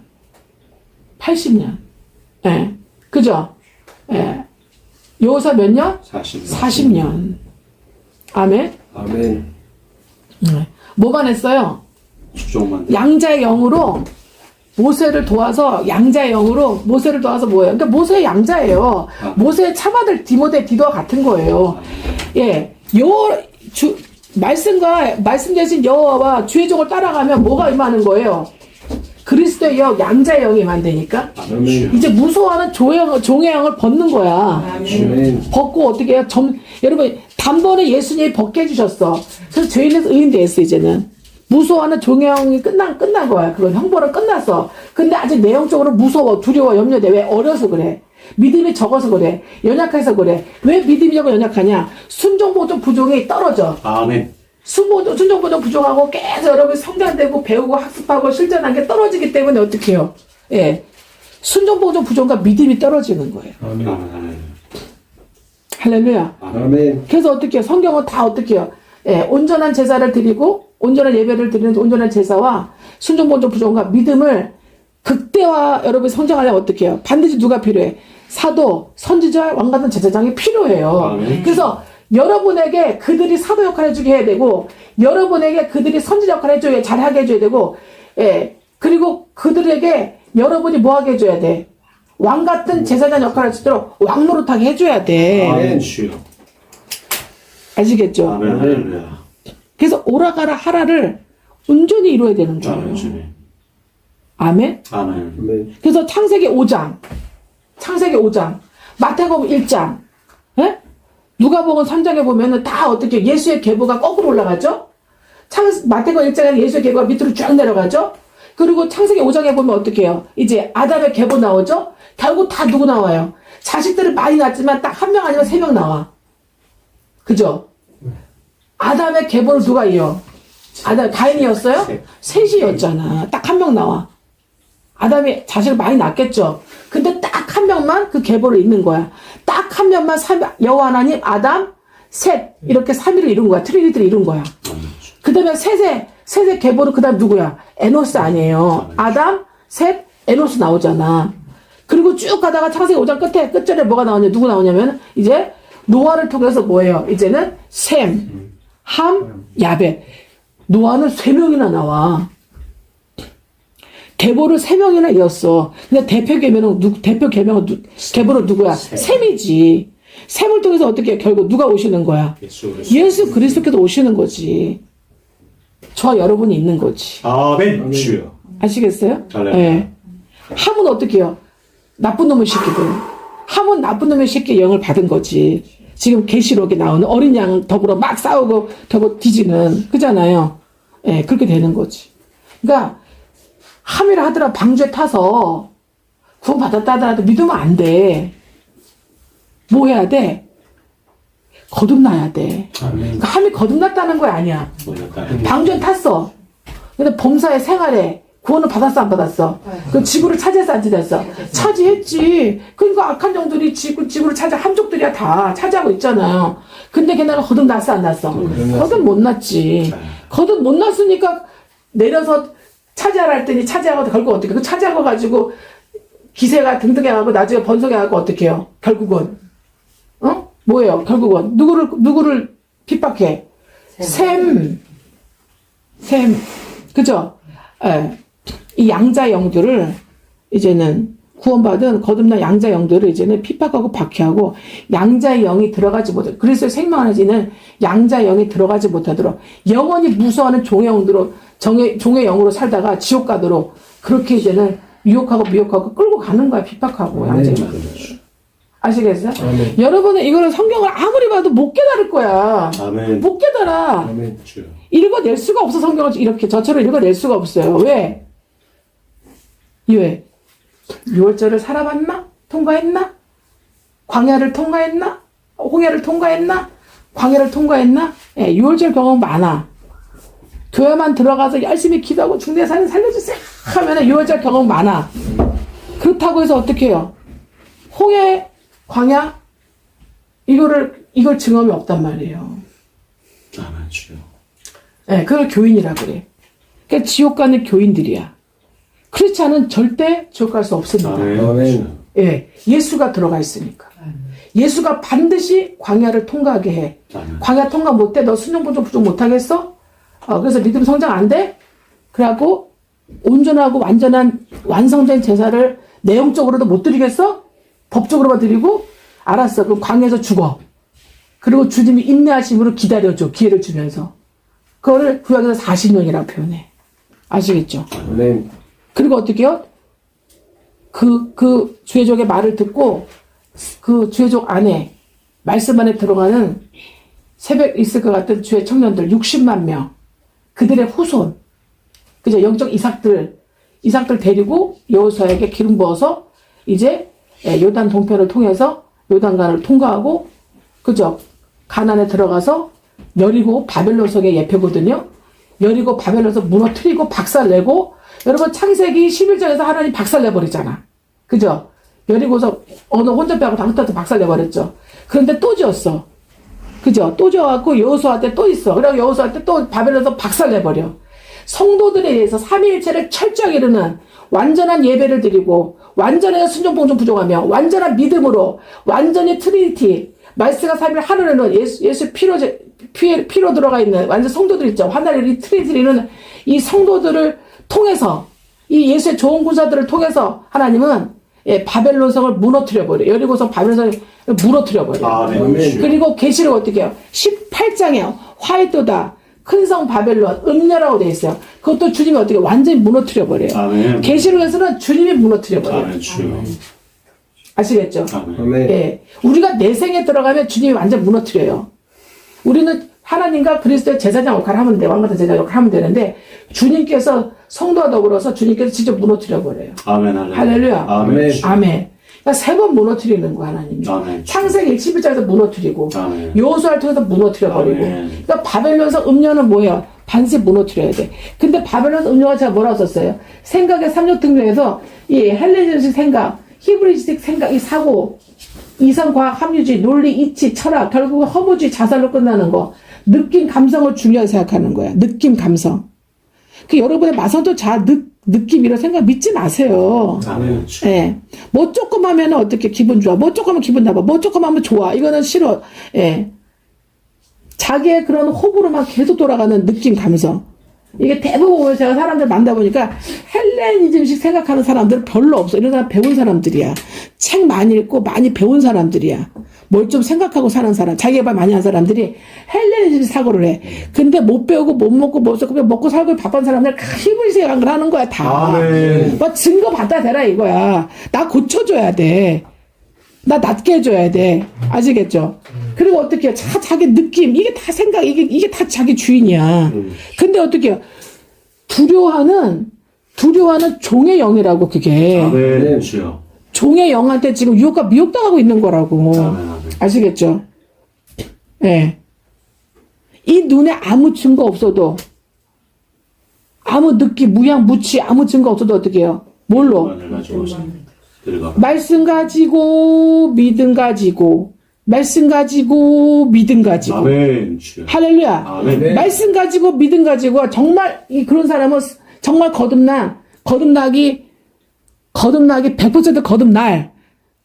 A: 예. 그죠? 예. 여호수아 몇 년? 40년. 아멘.
C: 아멘.
A: 뭐만 했어요?
B: 수종만.
A: 양자의 영으로 모세를 도와서 모세를 도와서 뭐예요? 그러니까 모세의 양자예요. 모세의 참아들 디모데와 같은 거예요. 예. 말씀 대신 여호와와 주의 종을 따라가면 뭐가 임하는 거예요? 그리스도의 영, 양자의 영이 임한다니까?
C: 아멘.
A: 이제 무서워하는 종의 영을 벗는 거야.
C: 아멘.
A: 벗고 어떻게 해요? 여러분, 단번에 예수님이 벗게 해주셨어. 그래서 죄인에서 의인 됐어, 이제는. 무서워하는 종의 영이 끝난 거야. 그건 형벌은 끝났어. 근데 아직 내용적으로 무서워, 두려워, 염려돼. 왜? 어려서 그래. 믿음이 적어서 그래. 연약해서 그래. 왜 믿음이 적어 연약하냐? 순종보존 부족이 떨어져.
B: 아멘.
A: 순종보존 부족하고 계속 여러분이 성장되고 배우고 학습하고 실전하는 게 떨어지기 때문에 어떻게 해요? 예. 순종보존 부족과 믿음이 떨어지는 거예요.
C: 아멘.
B: 아멘.
A: 할렐루야.
C: 아멘.
A: 그래서 어떻게 해요? 성경은 다 어떻게 해요? 예. 온전한 제사를 드리고 온전한 예배를 드리는 온전한 제사와 순종보존 부족과 믿음을 극대화 여러분이 성장하려면 어떻게 해요? 반드시 누가 필요해? 사도, 선지자, 왕 같은 제사장이 필요해요.
B: 아멘.
A: 그래서 여러분에게 그들이 사도 역할을 해주게 해야 되고 여러분에게 그들이 선지자 역할을 해줘야 잘하게 해줘야 되고 예. 그리고 그들에게 여러분이 뭐하게 해줘야 돼? 왕 같은 제사장 역할을 해주도록 왕 노릇하게 해줘야 돼.
B: 아멘 주여.
A: 아시겠죠?
B: 아멘 할렐루야.
A: 그래서 오라가라 하라를 온전히 이루어야 되는 거예요.
B: 아멘 주님.
A: 아멘?
B: 아멘.
C: 아멘.
A: 그래서 창세기 5장, 마태복음 1장, 예? 누가복음 3장에 보면은 다 어떻게 예수의 계보가 거꾸로 올라가죠? 마태복음 1장에는 예수의 계보가 밑으로 쭉 내려가죠? 그리고 창세기 5장에 보면 어떻게 해요? 이제 아담의 계보 나오죠? 결국 다 누구 나와요? 자식들은 많이 낳지만 딱 한 명 아니면 3명 나와. 그죠? 아담의 계보를 누가 이어? 가인이었어요? 셋이었잖아. 딱 한 명 나와. 아담이 자식을 많이 낳겠죠. 근데 딱 한 명만 그 계보를 잇는 거야. 딱 한 명만 여호와 하나님, 아담, 셋 이렇게 3위를 이룬 거야. 트리니티를 이룬 거야. 그 다음에 셋의 계보는 그 다음 누구야? 에노스 아니에요. 아담, 셋, 에노스 나오잖아. 그리고 쭉 가다가 창세기 5장 끝절에 뭐가 나오냐? 누구 나오냐면 이제 노아를 통해서 뭐예요? 이제는 셈, 함, 야벳. 노아는 3명이나 나와. 계보를 3명이나 이었어. 근데 계보는 누구야? 셈이지. 셈을 통해서 어떻게 해? 결국 누가 오시는 거야? 예수 그리스도께서 오시는 거지. 저와 여러분이 있는 거지.
B: 아멘 주여.
A: 아시겠어요?
B: 할렐루야.
A: 예. 함은 어떻게 해요? 나쁜 놈의 새끼들. 함은 나쁜 놈의 새끼의 영을 받은 거지. 지금 계시록에 나오는 어린 양 더불어 막 싸우고 더불어 뒤지는 그잖아요. 예, 그렇게 되는 거지. 그러니까 함이라 하더라 방주에 타서 구원 받았다 하더라도 믿으면 안 돼. 뭐 해야 돼? 거듭나야 돼. 그러니까 함이 거듭났다는 거 아니야. 방주에 탔어. 근데 범사의 생활에 구원을 받았어 안 받았어? 그 지구를 차지했어 안 차지했어? 차지했지. 그러니까 악한 종들이 지구를 함족들이야 다 차지하고 있잖아요. 근데 걔네는 거듭났어 안 났어? 거듭 못 났지. 거듭 못 났으니까 내려서 차지하라 했더니 차지하고 결국 어떻게 그 차지하고 가지고 기세가 등등해가고 나중에 번성해가고 어떻게 해요? 결국은 뭐예요? 결국은 누구를 핍박해? 셈. 그죠? 예. 이 양자 영들을 이제는 구원받은 거듭난 양자 영들을 이제는 핍박하고 박해하고 양자의 영이 들어가지 못해. 그래서 생명 안에는 양자의 영이 들어가지 못하도록 영원히 무서워하는 종의 영으로 살다가 지옥 가도록 그렇게 이제는 미혹하고 끌고 가는 거야. 핍박하고 양자의 영. 아시겠어요?
C: 아멘.
A: 여러분은 이거는 성경을 아무리 봐도 못 깨달을 거야.
B: 아멘.
A: 못 깨달아.
C: 아멘.
B: 주여.
A: 읽어낼 수가 없어. 성경을 이렇게 저처럼 읽어낼 수가 없어요. 왜? 왜? 6월절을 살아봤나? 통과했나? 광야를 통과했나? 홍해를 통과했나? 광야를 통과했나? 예, 6월절 경험 많아. 교회만 들어가서 열심히 기도하고 중대사님 살려주세요 하면은 6월절 경험 많아. 그렇다고 해서 어떻게 해요? 홍해, 광야, 이걸 증험이 없단 말이에요.
B: 아멘 주여.
A: 예, 그걸 교인이라 그래. 그러니까 지옥 가는 교인들이야. 그렇지 않은 절대 지옥 갈 수 없습니다.
B: 아멘.
A: 예, 예수가 들어가 있으니까. 예수가 반드시 광야를 통과하게 해.
B: 아멘.
A: 광야 통과 못해? 너 순종보존 부족 못하겠어? 그래서 믿음 성장 안 돼? 그래갖고 온전하고 완전한 완성된 제사를 내용적으로도 못 드리겠어? 법적으로만 드리고? 알았어. 그럼 광야에서 죽어. 그리고 주님이 인내하심으로 기다려줘. 기회를 주면서. 그거를 구약에서 40년이라고 표현해. 아시겠죠?
C: 아멘.
A: 그리고 어떻게 해요? 그 주의족의 말을 듣고 그 주의족 안에 말씀 안에 들어가는 새벽 있을 것 같은 주의 청년들 60만 명 그들의 후손 그죠? 영적 이삭들 데리고 여호수아에게 기름 부어서 이제 요단 동편을 통해서 요단강을 통과하고 그죠? 가나안에 들어가서 여리고 바벨론 성의 예표거든요. 여리고 바벨론에서 무너뜨리고 박살내고 여러분 창세기 11장에서 하나님 박살내버리잖아. 그죠? 여리고서 어느 혼잡하고 다 흩어서 박살내버렸죠. 그런데 또 지었어. 그죠? 또 지어갖고 여호수아 때 또 있어. 그리고 여호수아 때 또 바벨론에서 박살내버려. 성도들에 대해서 삼위일체를 철저하게 이루는 완전한 예배를 드리고 완전한 순종봉종 부족하며 완전한 믿음으로 완전히 트리니티 말씀과 삼위를 하늘에는 예수 피로 들어가 있는 완전 성도들 있죠. 하나님의 트리니티는 이 성도들을 통해서 이 예수의 좋은 군사들을 통해서 하나님은 바벨론 성을 무너뜨려버려요. 여리고성 바벨론 성을 무너뜨려버려요.
B: 아멘.
A: 그리고 계시록 어떻게 해요? 18장에요. 화이트다. 큰 성 바벨론 음녀라고 되어 있어요. 그것도 주님이 어떻게 완전히 무너뜨려버려요.
B: 아멘.
A: 계시록에서는 주님이 무너뜨려버려요.
B: 아멘 주여.
A: 아시겠죠?
B: 아멘.
C: 아멘.
A: 예. 우리가 내생에 들어가면 주님이 완전 무너뜨려요. 우리는 하나님과 그리스도의 제사장 역할을 하면 돼. 왕 같은 제사장 역할을 하면 되는데 주님께서 성도와 더불어서 주님께서 직접 무너뜨려버려요.
B: 아멘.
A: 할렐루야.
B: 아멘.
A: 아멘. 그러니까 세 번 무너뜨리는 거야, 하나님이.
B: 아멘.
A: 창세기 11장에서 무너뜨리고,
B: 아멘.
A: 여호수아를 통해서 무너뜨려버리고.
B: 아멘.
A: 그러니까 바벨론서 음료는 뭐예요? 반드시 무너뜨려야 돼. 근데 바벨론서 음료가 제가 뭐라고 썼어요? 생각의 삼육특명에서 이 헬레니즘식 생각, 히브리식 생각, 이 사고, 이성과학, 합리주의, 논리, 이치, 철학, 결국 허무주의, 자살로 끝나는 거. 느낌, 감성을 중요하게 생각하는 거야. 느낌, 감성. 그 여러분의 마선도 느낌이라 생각 믿지 마세요.
B: 아멘 주여.
A: 예. 뭐 조금 하면 어떻게 기분 좋아. 뭐 조금 하면 기분 나빠. 뭐 조금 하면 좋아. 이거는 싫어. 예. 자기의 그런 호불호만 계속 돌아가는 느낌, 감성. 이게 대부분 제가 사람들 만나보니까 헬레니즘식 생각하는 사람들은 별로 없어. 이런 사람 배운 사람들이야. 책 많이 읽고 많이 배운 사람들이야. 뭘 좀 생각하고 사는 사람, 자기 개발 많이 한 사람들이 헬레니즘식 사고를 해. 근데 못 배우고 못 먹고 못 쓰고 그냥 먹고 살고 바쁜 사람들 히브리식한 걸 하는 거야 다.
B: 아멘.
A: 뭐 증거 받아야 되라 이거야. 나 고쳐줘야 돼. 나 낫게 해줘야 돼. 아시겠죠? 그리고 어떻게 해요? 자기 느낌 이게 다 생각 이게 다 자기 주인이야. 근데 어떻게 해요? 두려워하는 종의 영이라고 그게.
B: 아멘 주여.
A: 종의 영한테 지금 유혹과 미혹당하고 있는 거라고.
B: 아멘.
A: 아시겠죠? 예. 이 눈에 아무 증거 없어도, 아무 느낌, 무양, 무치, 아무 증거 없어도 어떻게 해요? 뭘로?
B: 들어가.
A: 말씀 가지고, 믿음 가지고, 말씀 가지고, 믿음 가지고.
B: 아멘 주여.
A: 할렐루야.
B: 아멘.
A: 말씀 가지고, 믿음 가지고, 정말, 그런 사람은 정말 거듭나기 100% 거듭날,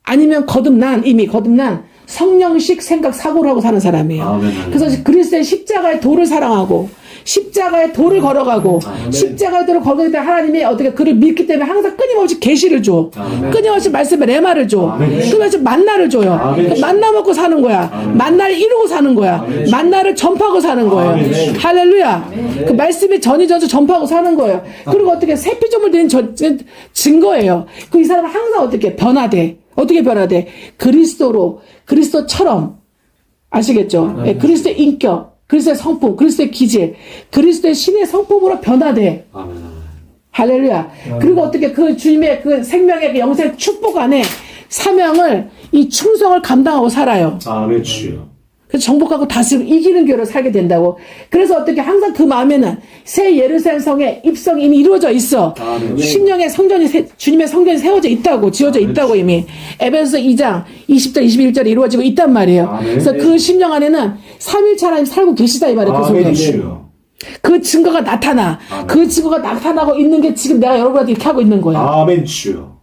A: 아니면 이미 거듭난 성령식 생각 사고를 하고 사는 사람이에요.
B: 아멘.
A: 그래서 그리스도의 십자가의 도를 사랑하고 십자가의 도를 걸어가고 십자가의 도를 걸어가기 때문에 하나님이 어떻게 그를 믿기 때문에 항상 끊임없이 계시를 줘. 끊임없이 말씀에 레마를 줘. 끊임없이 만나를 줘요. 그러니까 만나 먹고 사는 거야. 만나를 이루고 사는 거야. 만나를 전파하고 사는 거예요. 할렐루야. 그 말씀이 전이전수 전파하고 사는 거예요. 그리고 어떻게 새 피조물 된 증거예요. 그 이 사람은 항상 어떻게 변화돼. 어떻게 변화돼? 그리스도처럼. 아시겠죠? 예, 그리스도의 인격, 그리스도의 성품, 그리스도의 기질, 그리스도의 신의 성품으로 변화돼.
B: 아멘.
A: 할렐루야. 그리고 어떻게 그 주님의 그 생명의 그 영생 축복 안에 사명을 이 충성을 감당하고 살아요.
B: 아멘 주여.
A: 그래서 정복하고 다스리고 이기는 교회로 살게 된다고. 그래서 어떻게 항상 그 마음에는 새 예루살렘 성의 입성이 이미 이루어져 있어.
B: 아멘.
A: 심령의 성전이 주님의 성전이 세워져 있다고, 지어져 있다고 이미. 에베소서 2장 20절 21절에 이루어지고 있단 말이에요.
B: 아멘.
A: 그래서 그 심령 안에는 삼위일체 하나님 살고 계시다 이 말이에요. 그
B: 아멘
A: 속에.
B: 주여.
A: 그 증거가 나타나.
B: 아멘.
A: 그 증거가 나타나고 있는 게 지금 내가 여러분한테 이렇게 하고 있는 거야.
B: 아멘 주여.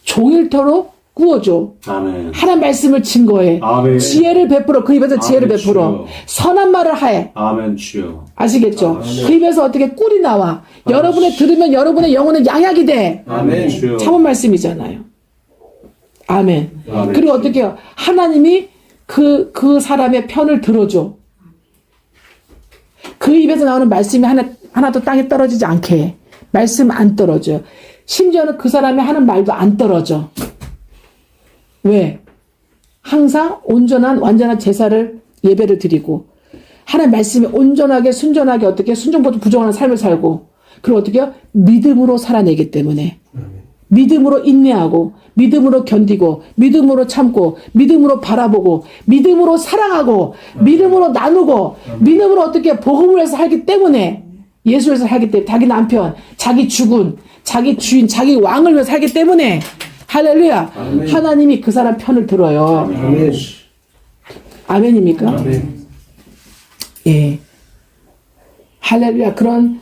A: 종일토록 구워줘.
B: 아멘.
A: 하나님 말씀을 증거해.
B: 아멘.
A: 지혜를 베풀어. 그 입에서 지혜를
B: 아멘,
A: 베풀어.
B: 주여.
A: 선한 말을 하해.
B: 아멘 주여.
A: 아시겠죠?
B: 아멘.
A: 그 입에서 어떻게 꿀이 나와. 여러분의 들으면 여러분의 영혼은 양약이 돼.
B: 아멘 주여.
A: 참은 말씀이잖아요. 아멘.
B: 아멘.
A: 그리고 어떻게 해요? 하나님이 그 사람의 편을 들어줘. 그 입에서 나오는 말씀이 하나도 땅에 떨어지지 않게 해. 말씀 안 떨어져요. 심지어는 그 사람이 하는 말도 안 떨어져. 왜? 항상 온전한 완전한 제사를 예배를 드리고 하나님 말씀에 온전하게 순전하게 어떻게 순종보다 부정하는 삶을 살고 그리고 어떻게 해요? 믿음으로 살아내기 때문에 믿음으로 인내하고 믿음으로 견디고 믿음으로 참고 믿음으로 바라보고 믿음으로 사랑하고 믿음으로 나누고 믿음으로 어떻게 복음을 해서 살기 때문에 예수를 위해서 살기 때문에 자기 남편, 자기 주군, 자기 주인, 자기 왕을 위해서 살기 때문에 할렐루야.
B: 아멘.
A: 하나님이 그 사람 편을 들어요.
B: 아멘.
A: 아멘입니까?
B: 아멘.
A: 예. 할렐루야. 그런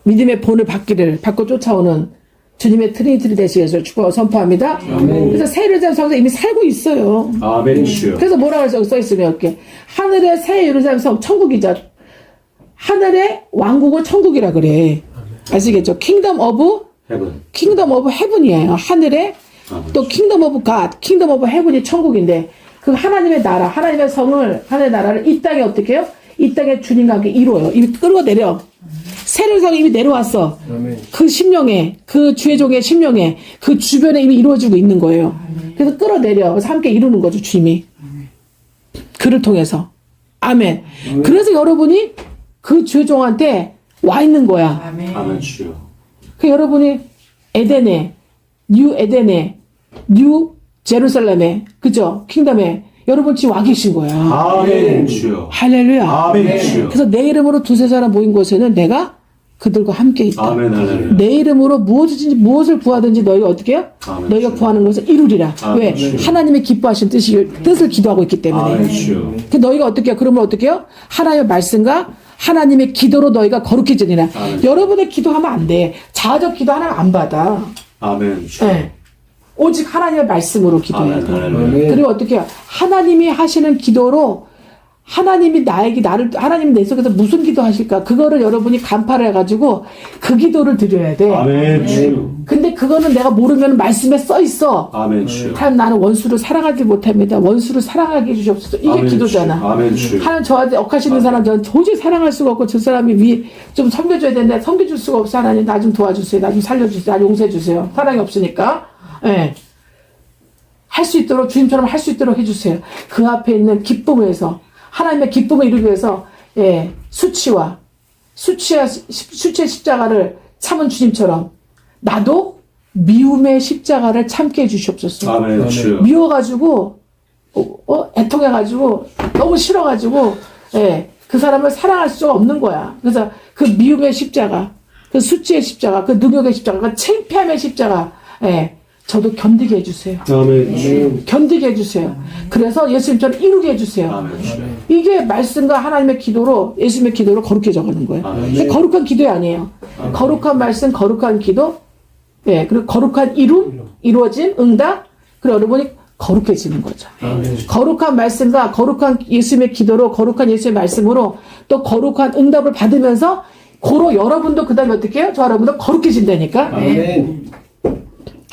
A: 믿음의 본을 받고 쫓아오는 주님의 트리니티를 되시기 위해서 축복을 선포합니다. 그래서 새 예루살렘 성에서 이미 살고 있어요.
B: 아멘 주여.
A: 그래서 뭐라고 써 있으면 이렇게 하늘의 새 예루살렘 성 천국이죠. 하늘의 왕국은 천국이라 그래. 아시겠죠? 킹덤 오브 헤븐이에요. 하늘에 또 킹덤 오브 갓, 킹덤 오브 헤븐이 천국인데 그 하나님의 나라, 하나님의 성을, 하나님의 나라를 이 땅에 어떻게 해요? 이 땅에 주님과 함께 이루어요. 이미 끌어내려. 세례상이 이미 내려왔어. 그 심령에, 그 주의 종의 심령에, 그 주변에 이미 이루어지고 있는 거예요. 그래서 끌어내려. 그래서 함께 이루는 거죠, 주님이. 그를 통해서. 아멘. 그래서 여러분이 그 주의 종한테 와 있는 거야.
B: 아멘 주여.
A: 그 여러분이 에덴에, 뉴 제루살렘에, 그죠? 킹덤에 여러분 지금 와 계신 거야.
B: 아멘 주여.
A: 할렐루야.
B: 아멘 주여.
A: 그래서 내 이름으로 두세 사람 모인 곳에는 내가 그들과 함께 있다.
B: 아멘 할렐루야.
A: 내 이름으로 무엇을 구하든지 너희가 어떻게 해요?
B: 아멘.
A: 너희가 구하는 것을 이루리라.
B: 아멘.
A: 왜? 하나님의 기뻐하신 뜻을 기도하고 있기 때문에.
B: 아멘 주여.
A: 그 너희가 어떻게 해요? 그러면 어떻게 해요? 하나님의 말씀과 하나님의 기도로 너희가 거룩해지니라.
B: 아멘.
A: 여러분의 기도하면 안 돼. 자아적 기도 하나님 안 받아.
B: 아멘 주여.
A: 네. 오직 하나님의 말씀으로 기도해야
B: 아멘
A: 돼.
B: 할렐루야.
A: 그리고 어떻게 해요? 하나님이 하시는 기도로 하나님이 하나님이 내 속에서 무슨 기도 하실까? 그거를 여러분이 간파를 해가지고 그 기도를 드려야 돼.
B: 아멘 주여.
A: 근데 그거는 내가 모르면 말씀에 써 있어.
B: 아멘 주여.
A: 하나님 나는 원수를 사랑하지 못합니다. 원수를 사랑하게 해주시옵소서. 이게
B: 아멘
A: 기도잖아.
B: 주여. 아멘 주여.
A: 하나님 저한테 억하시는 사람 저는 도저히 사랑할 수가 없고 저 사람이 좀 섬겨줘야 되는데 섬겨줄 수가 없어. 하나님 나 좀 도와주세요. 나 좀 살려주세요. 나 용서해주세요. 사랑이 없으니까. 예. 할 수 있도록 주님처럼 할 수 있도록 해주세요. 그 앞에 있는 기쁨에서 하나님의 기쁨을 이루기 위해서 수치의 십자가를 참은 주님처럼 나도 미움의 십자가를 참게 해주시옵소서.
B: 아멘 주여.
A: 미워가지고 애통해가지고 너무 싫어가지고 그 사람을 사랑할 수가 없는 거야. 그래서 그 미움의 십자가, 그 수치의 십자가, 그 능욕의 십자가, 그 창피함의 십자가 저도 견디게 해주세요.
B: 아멘 주여.
A: 견디게 해주세요. 그래서 예수님처럼 이루게 해주세요.
B: 아멘 주여.
A: 이게 말씀과 하나님의 기도로 예수님의 기도로 거룩해져 가는 거예요. 근데 거룩한 기도이 아니에요. 거룩한 말씀, 거룩한 기도, 그리고 거룩한 이루어진 응답, 그리고 여러분이 거룩해지는 거죠. 거룩한 말씀과 거룩한 예수님의 기도로 거룩한 예수님의 말씀으로 또 거룩한 응답을 받으면서 고로 여러분도 그 다음에 어떻게 해요? 저 여러분도 거룩해진다니까.
C: 아멘.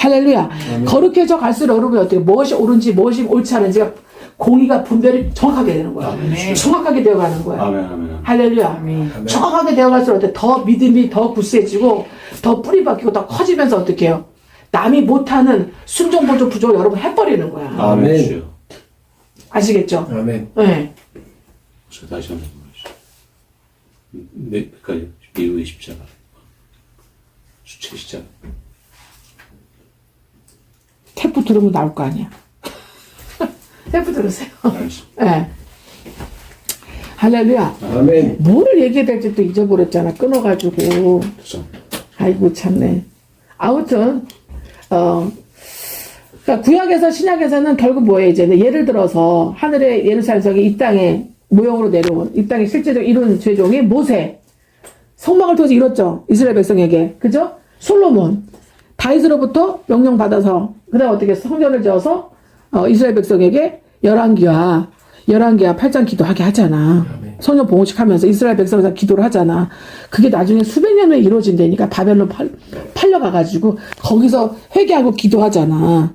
A: 할렐루야. 거룩해져 갈수록 여러분이 어떻게 무엇이 옳은지 무엇이 옳지 않은지가 공의가 분별이 정확하게 되는 거야. 정확하게 되어가는 거야.
B: 아멘 아멘.
A: 할렐루야. 정확하게 되어갈수록 어떻게 더 믿음이 더 굳세지고 더 뿌리 박히고 더 커지면서 어떻게 해요? 남이 못하는 순종보조 부족을 여러분 해버리는 거야.
B: 아멘 주여.
A: 아시겠죠?
C: 아멘.
A: 네.
B: 저 다시 한번 보여주세요. 몇 가지 미국의 십자가, 수체 십자가.
A: 테프 들으면 나올 거 아니야. 테프 들으세요.
B: 알겠습니다.
A: 네. 할렐루야.
C: 아멘.
A: 뭐를 얘기해야 될지 또 잊어버렸잖아. 끊어가지고.
B: 죄송합니다.
A: 아이고 참네. 아무튼 그러니까 구약에서 신약에서는 결국 뭐예요? 이제 예를 들어서 하늘의 예루살렘 성이 이 땅에 모형으로 내려온 이 땅에 실제로 이룬 죄종이 모세 성막을 통해서 이뤘죠. 이스라엘 백성에게. 그죠? 솔로몬 다윗으로부터 명령 받아서 그다음 어떻게 성전을 지어서 이스라엘 백성에게 열왕기와 8장 기도하게 하잖아. 성령 봉헌식 하면서 이스라엘 백성에서 기도를 하잖아. 그게 나중에 수백 년 후에 이루어진다니까. 바벨론 팔려가가지고 거기서 회개하고 기도하잖아.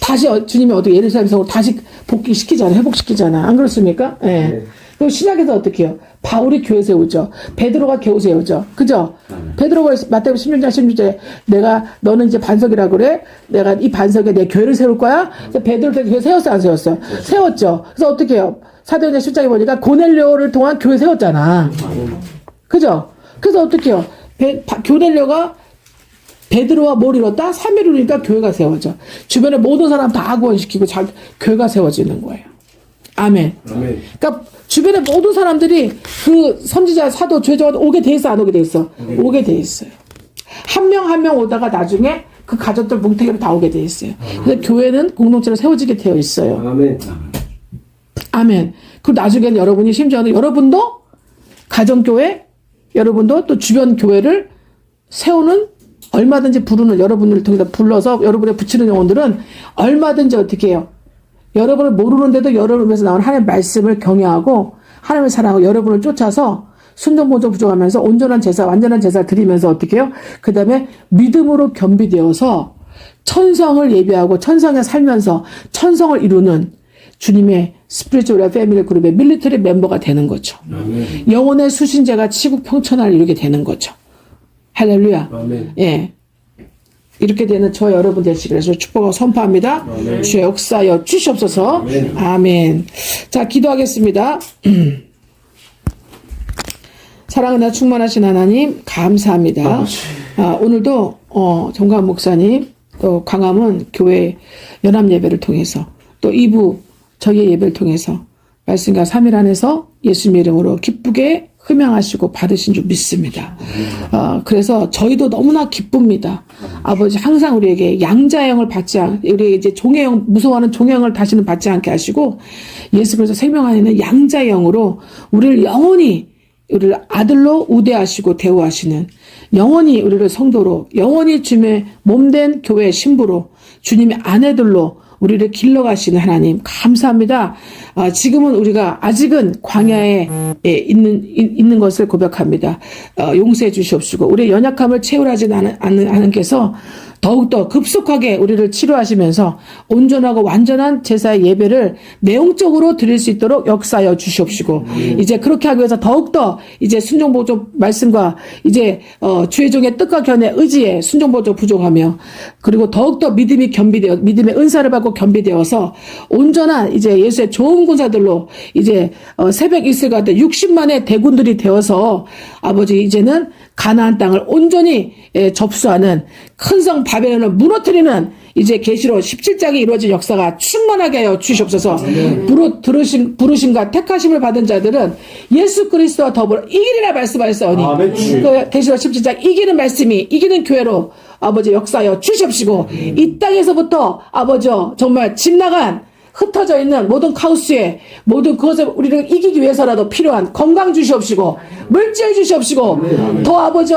A: 다시 주님이 어떻게 예루살렘 성을 다시 복귀시키잖아. 회복시키잖아. 안 그렇습니까? 예. 네. 그리고 신약에서 어떻게 해요? 바울이 교회 세우죠. 베드로가 교회 세우죠. 그죠? 베드로가 마태복음 16장 16절에 너는 이제 반석이라고 그래? 내가 이 반석에 내 교회를 세울 거야? 그래서 베드로한테 교회 세웠어, 안 세웠어? 세웠죠. 그래서 어떻게 해요? 사도행전 10장에 보니까 고넬료를 통한 교회 세웠잖아. 그죠? 그래서 어떻게 해요? 고넬료가 베드로와 뭘 이뤘다? 3일 이루니까 교회가 세워져. 주변에 모든 사람 다 구원시키고 교회가 세워지는 거예요. 아멘.
C: 아멘.
A: 그러니까 주변의 모든 사람들이 그 선지자, 사도, 죄종한테 오게 돼 있어, 안 오게 돼 있어? 오게 돼 있어요. 한 명 한 명 오다가 나중에 그 가족들 뭉태기로 다 오게 돼 있어요. 그래서 교회는 공동체로 세워지게 되어 있어요.
C: 아멘.
A: 아멘. 그리고 나중에는 여러분이 심지어는 여러분도 가정교회, 여러분도 또 주변 교회를 세우는 얼마든지 부르는 여러분을 통해서 불러서 여러분의 붙이는 영혼들은 얼마든지 어떻게 해요? 여러분을 모르는데도 여러분에서 나온 하나님의 말씀을 경외하고 하나님을 사랑하고 여러분을 쫓아서 순종보조 부족하면서 온전한 제사, 완전한 제사를 드리면서 어떻게 해요? 그 다음에 믿음으로 겸비되어서 천성을 예비하고 천성에 살면서 천성을 이루는 주님의 스피리추얼 패밀리 그룹의 밀리터리 멤버가 되는 거죠.
C: 아멘.
A: 영혼의 수신제가 치국 평천을 이루게 되는 거죠. 할렐루야.
C: 아멘.
A: 예. 이렇게 되는 저 여러분 되시기를 축복하고 선포합니다.
C: 아멘.
A: 주의 역사여 주시옵소서.
C: 아멘.
A: 아멘. 자, 기도하겠습니다. 사랑은혜 충만하신 하나님 감사합니다. 오늘도 정광 목사님 또 광화문 교회 연합 예배를 통해서 또 2부 저희의 예배를 통해서 말씀과 3일 안에서 예수님의 이름으로 기쁘게 흠양하시고 받으신 줄 믿습니다. 그래서 저희도 너무나 기쁩니다. 아버지 항상 우리에게 양자형을 우리 이제 종의형, 무서워하는 종의형을 다시는 받지 않게 하시고 예수 그리스도 생명 안에 있는 양자형으로 우리를 영원히 우리를 아들로 우대하시고 대우하시는 영원히 우리를 성도로 영원히 주님의 몸된 교회의 신부로 주님의 아내들로 우리를 길러가시는 하나님 감사합니다. 지금은 우리가 아직은 광야에 있는 것을 고백합니다. 용서해 주시옵시고 우리의 연약함을 채울하지 않으께서 더욱더 급속하게 우리를 치료하시면서 온전하고 완전한 제사의 예배를 내용적으로 드릴 수 있도록 역사하여 주시옵시고 이제 그렇게 하기 위해서 더욱더 이제 순종보조 말씀과 이제 주의 종의 뜻과 견해 의지에 순종보조 부족하며 그리고 더욱더 믿음이 겸비되어 믿음의 은사를 받고 겸비되어서 온전한 이제 예수의 좋은 군사들로 이제 새벽 이슬과 같은 60만의 대군들이 되어서 아버지 이제는 가나안 땅을 온전히 접수하는 큰 성 바벨론을 무너뜨리는 이제 계시록 17장이 이루어진 역사가 충만하게 하여 주시옵소서. 부르심과 택하심을 받은 자들은 예수 그리스도와 더불어 이기리라 말씀하셨사오니 그 계시록 17장 이기는 말씀이 이기는 교회로 아버지 역사하여 주시옵시고 이 땅에서부터 아버지 정말 집 나간 흩어져 있는 모든 카오스에 모든 그것을 우리를 이기기 위해서라도 필요한 건강 주시옵시고 물질 주시옵시고 더 아버지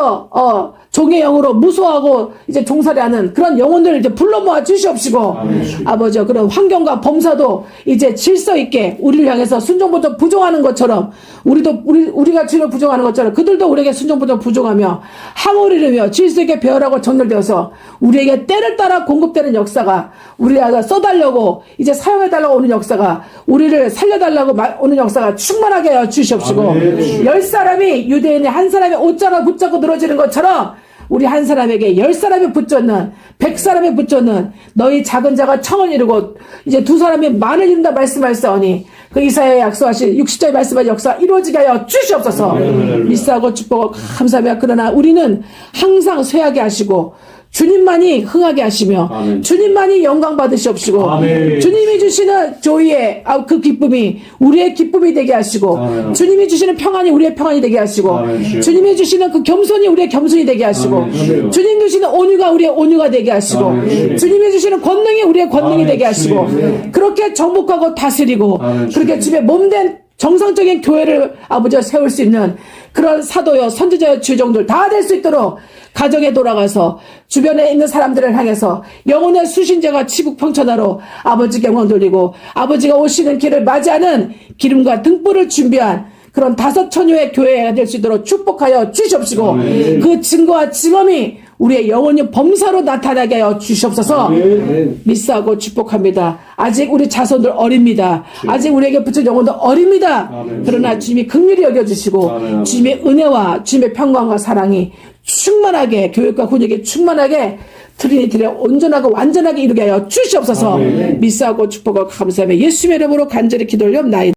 A: 종의 영으로 무소하고 이제 종살이하는 그런 영혼들을 이제 불러 모아 주시옵시고 아버지 그런 환경과 범사도 이제 질서 있게 우리를 향해서 순종보조 부족하는 것처럼 우리가 주를 부족하는 것처럼 그들도 우리에게 순종보조 부족하며 항우를 이루며 질서 있게 배열하고 정렬되어서 우리에게 때를 따라 공급되는 역사가 우리가 써달라고 이제 사용해달라고 오는 역사가 우리를 살려달라고 오는 역사가 충만하게 하여 주시옵시고 10사람이 유대인이 한 사람의 옷자락 붙잡고 늘어지는 것처럼 우리 한 사람에게 10사람이 붙잡는 100사람이 붙잡는 너희 작은 자가 청을 이루고 이제 2사람이 만을 이룬다 말씀하셨사오니 그 이사야의 약속하신 60절의 말씀한 역사 이루어지게 하여 주시옵소서. 믿사하고 축복하고 감사하며 그러나 우리는 항상 쇠하게 하시고 주님만이 흥하게 하시며
B: 아멘.
A: 주님만이 영광 받으시옵시고
B: 아멘.
A: 주님이 주시는 조이의 그 기쁨이 우리의 기쁨이 되게 하시고
B: 아멘.
A: 주님이 주시는 평안이 우리의 평안이 되게 하시고
B: 아멘.
A: 주님이 주시는 그 겸손이 우리의 겸손이 되게 하시고
B: 아멘.
A: 주님이 주시는 온유가 우리의 온유가 되게 하시고
B: 아멘.
A: 주님이 주시는 권능이 우리의 권능이
B: 아멘.
A: 되게 하시고
B: 주님.
A: 그렇게 정복하고 다스리고
B: 아멘.
A: 그렇게 주님의 몸된 정상적인 교회를 아버지가 세울 수 있는 그런 사도여 선지자여 주종들 다 될 수 있도록 가정에 돌아가서 주변에 있는 사람들을 향해서 영혼의 수신자가 치국 평천하로 아버지께 영광 돌리고 아버지가 오시는 길을 맞이하는 기름과 등불을 준비한 그런 5천여의 교회가 될 수 있도록 축복하여 주시옵시고
B: 아멘.
A: 그 증거와 증언이 우리의 영혼이 범사로 나타나게 하여 주시옵소서.
B: 아멘.
A: 믿사하고 축복합니다. 아직 우리 자손들 어립니다. 아직 우리에게 붙은 영혼도 어립니다.
B: 아멘.
A: 그러나 주님이 긍휼히 여겨주시고
B: 아멘.
A: 주님의 은혜와 주님의 평강과 사랑이 충만하게 교육과 훈육에 충만하게 트리니티를 온전하고 완전하게 이루게 하여 주시옵소서.
B: 아멘.
A: 믿사하고 축복하고 감사하며 예수의 이름으로 간절히 기도 올려옵나이다.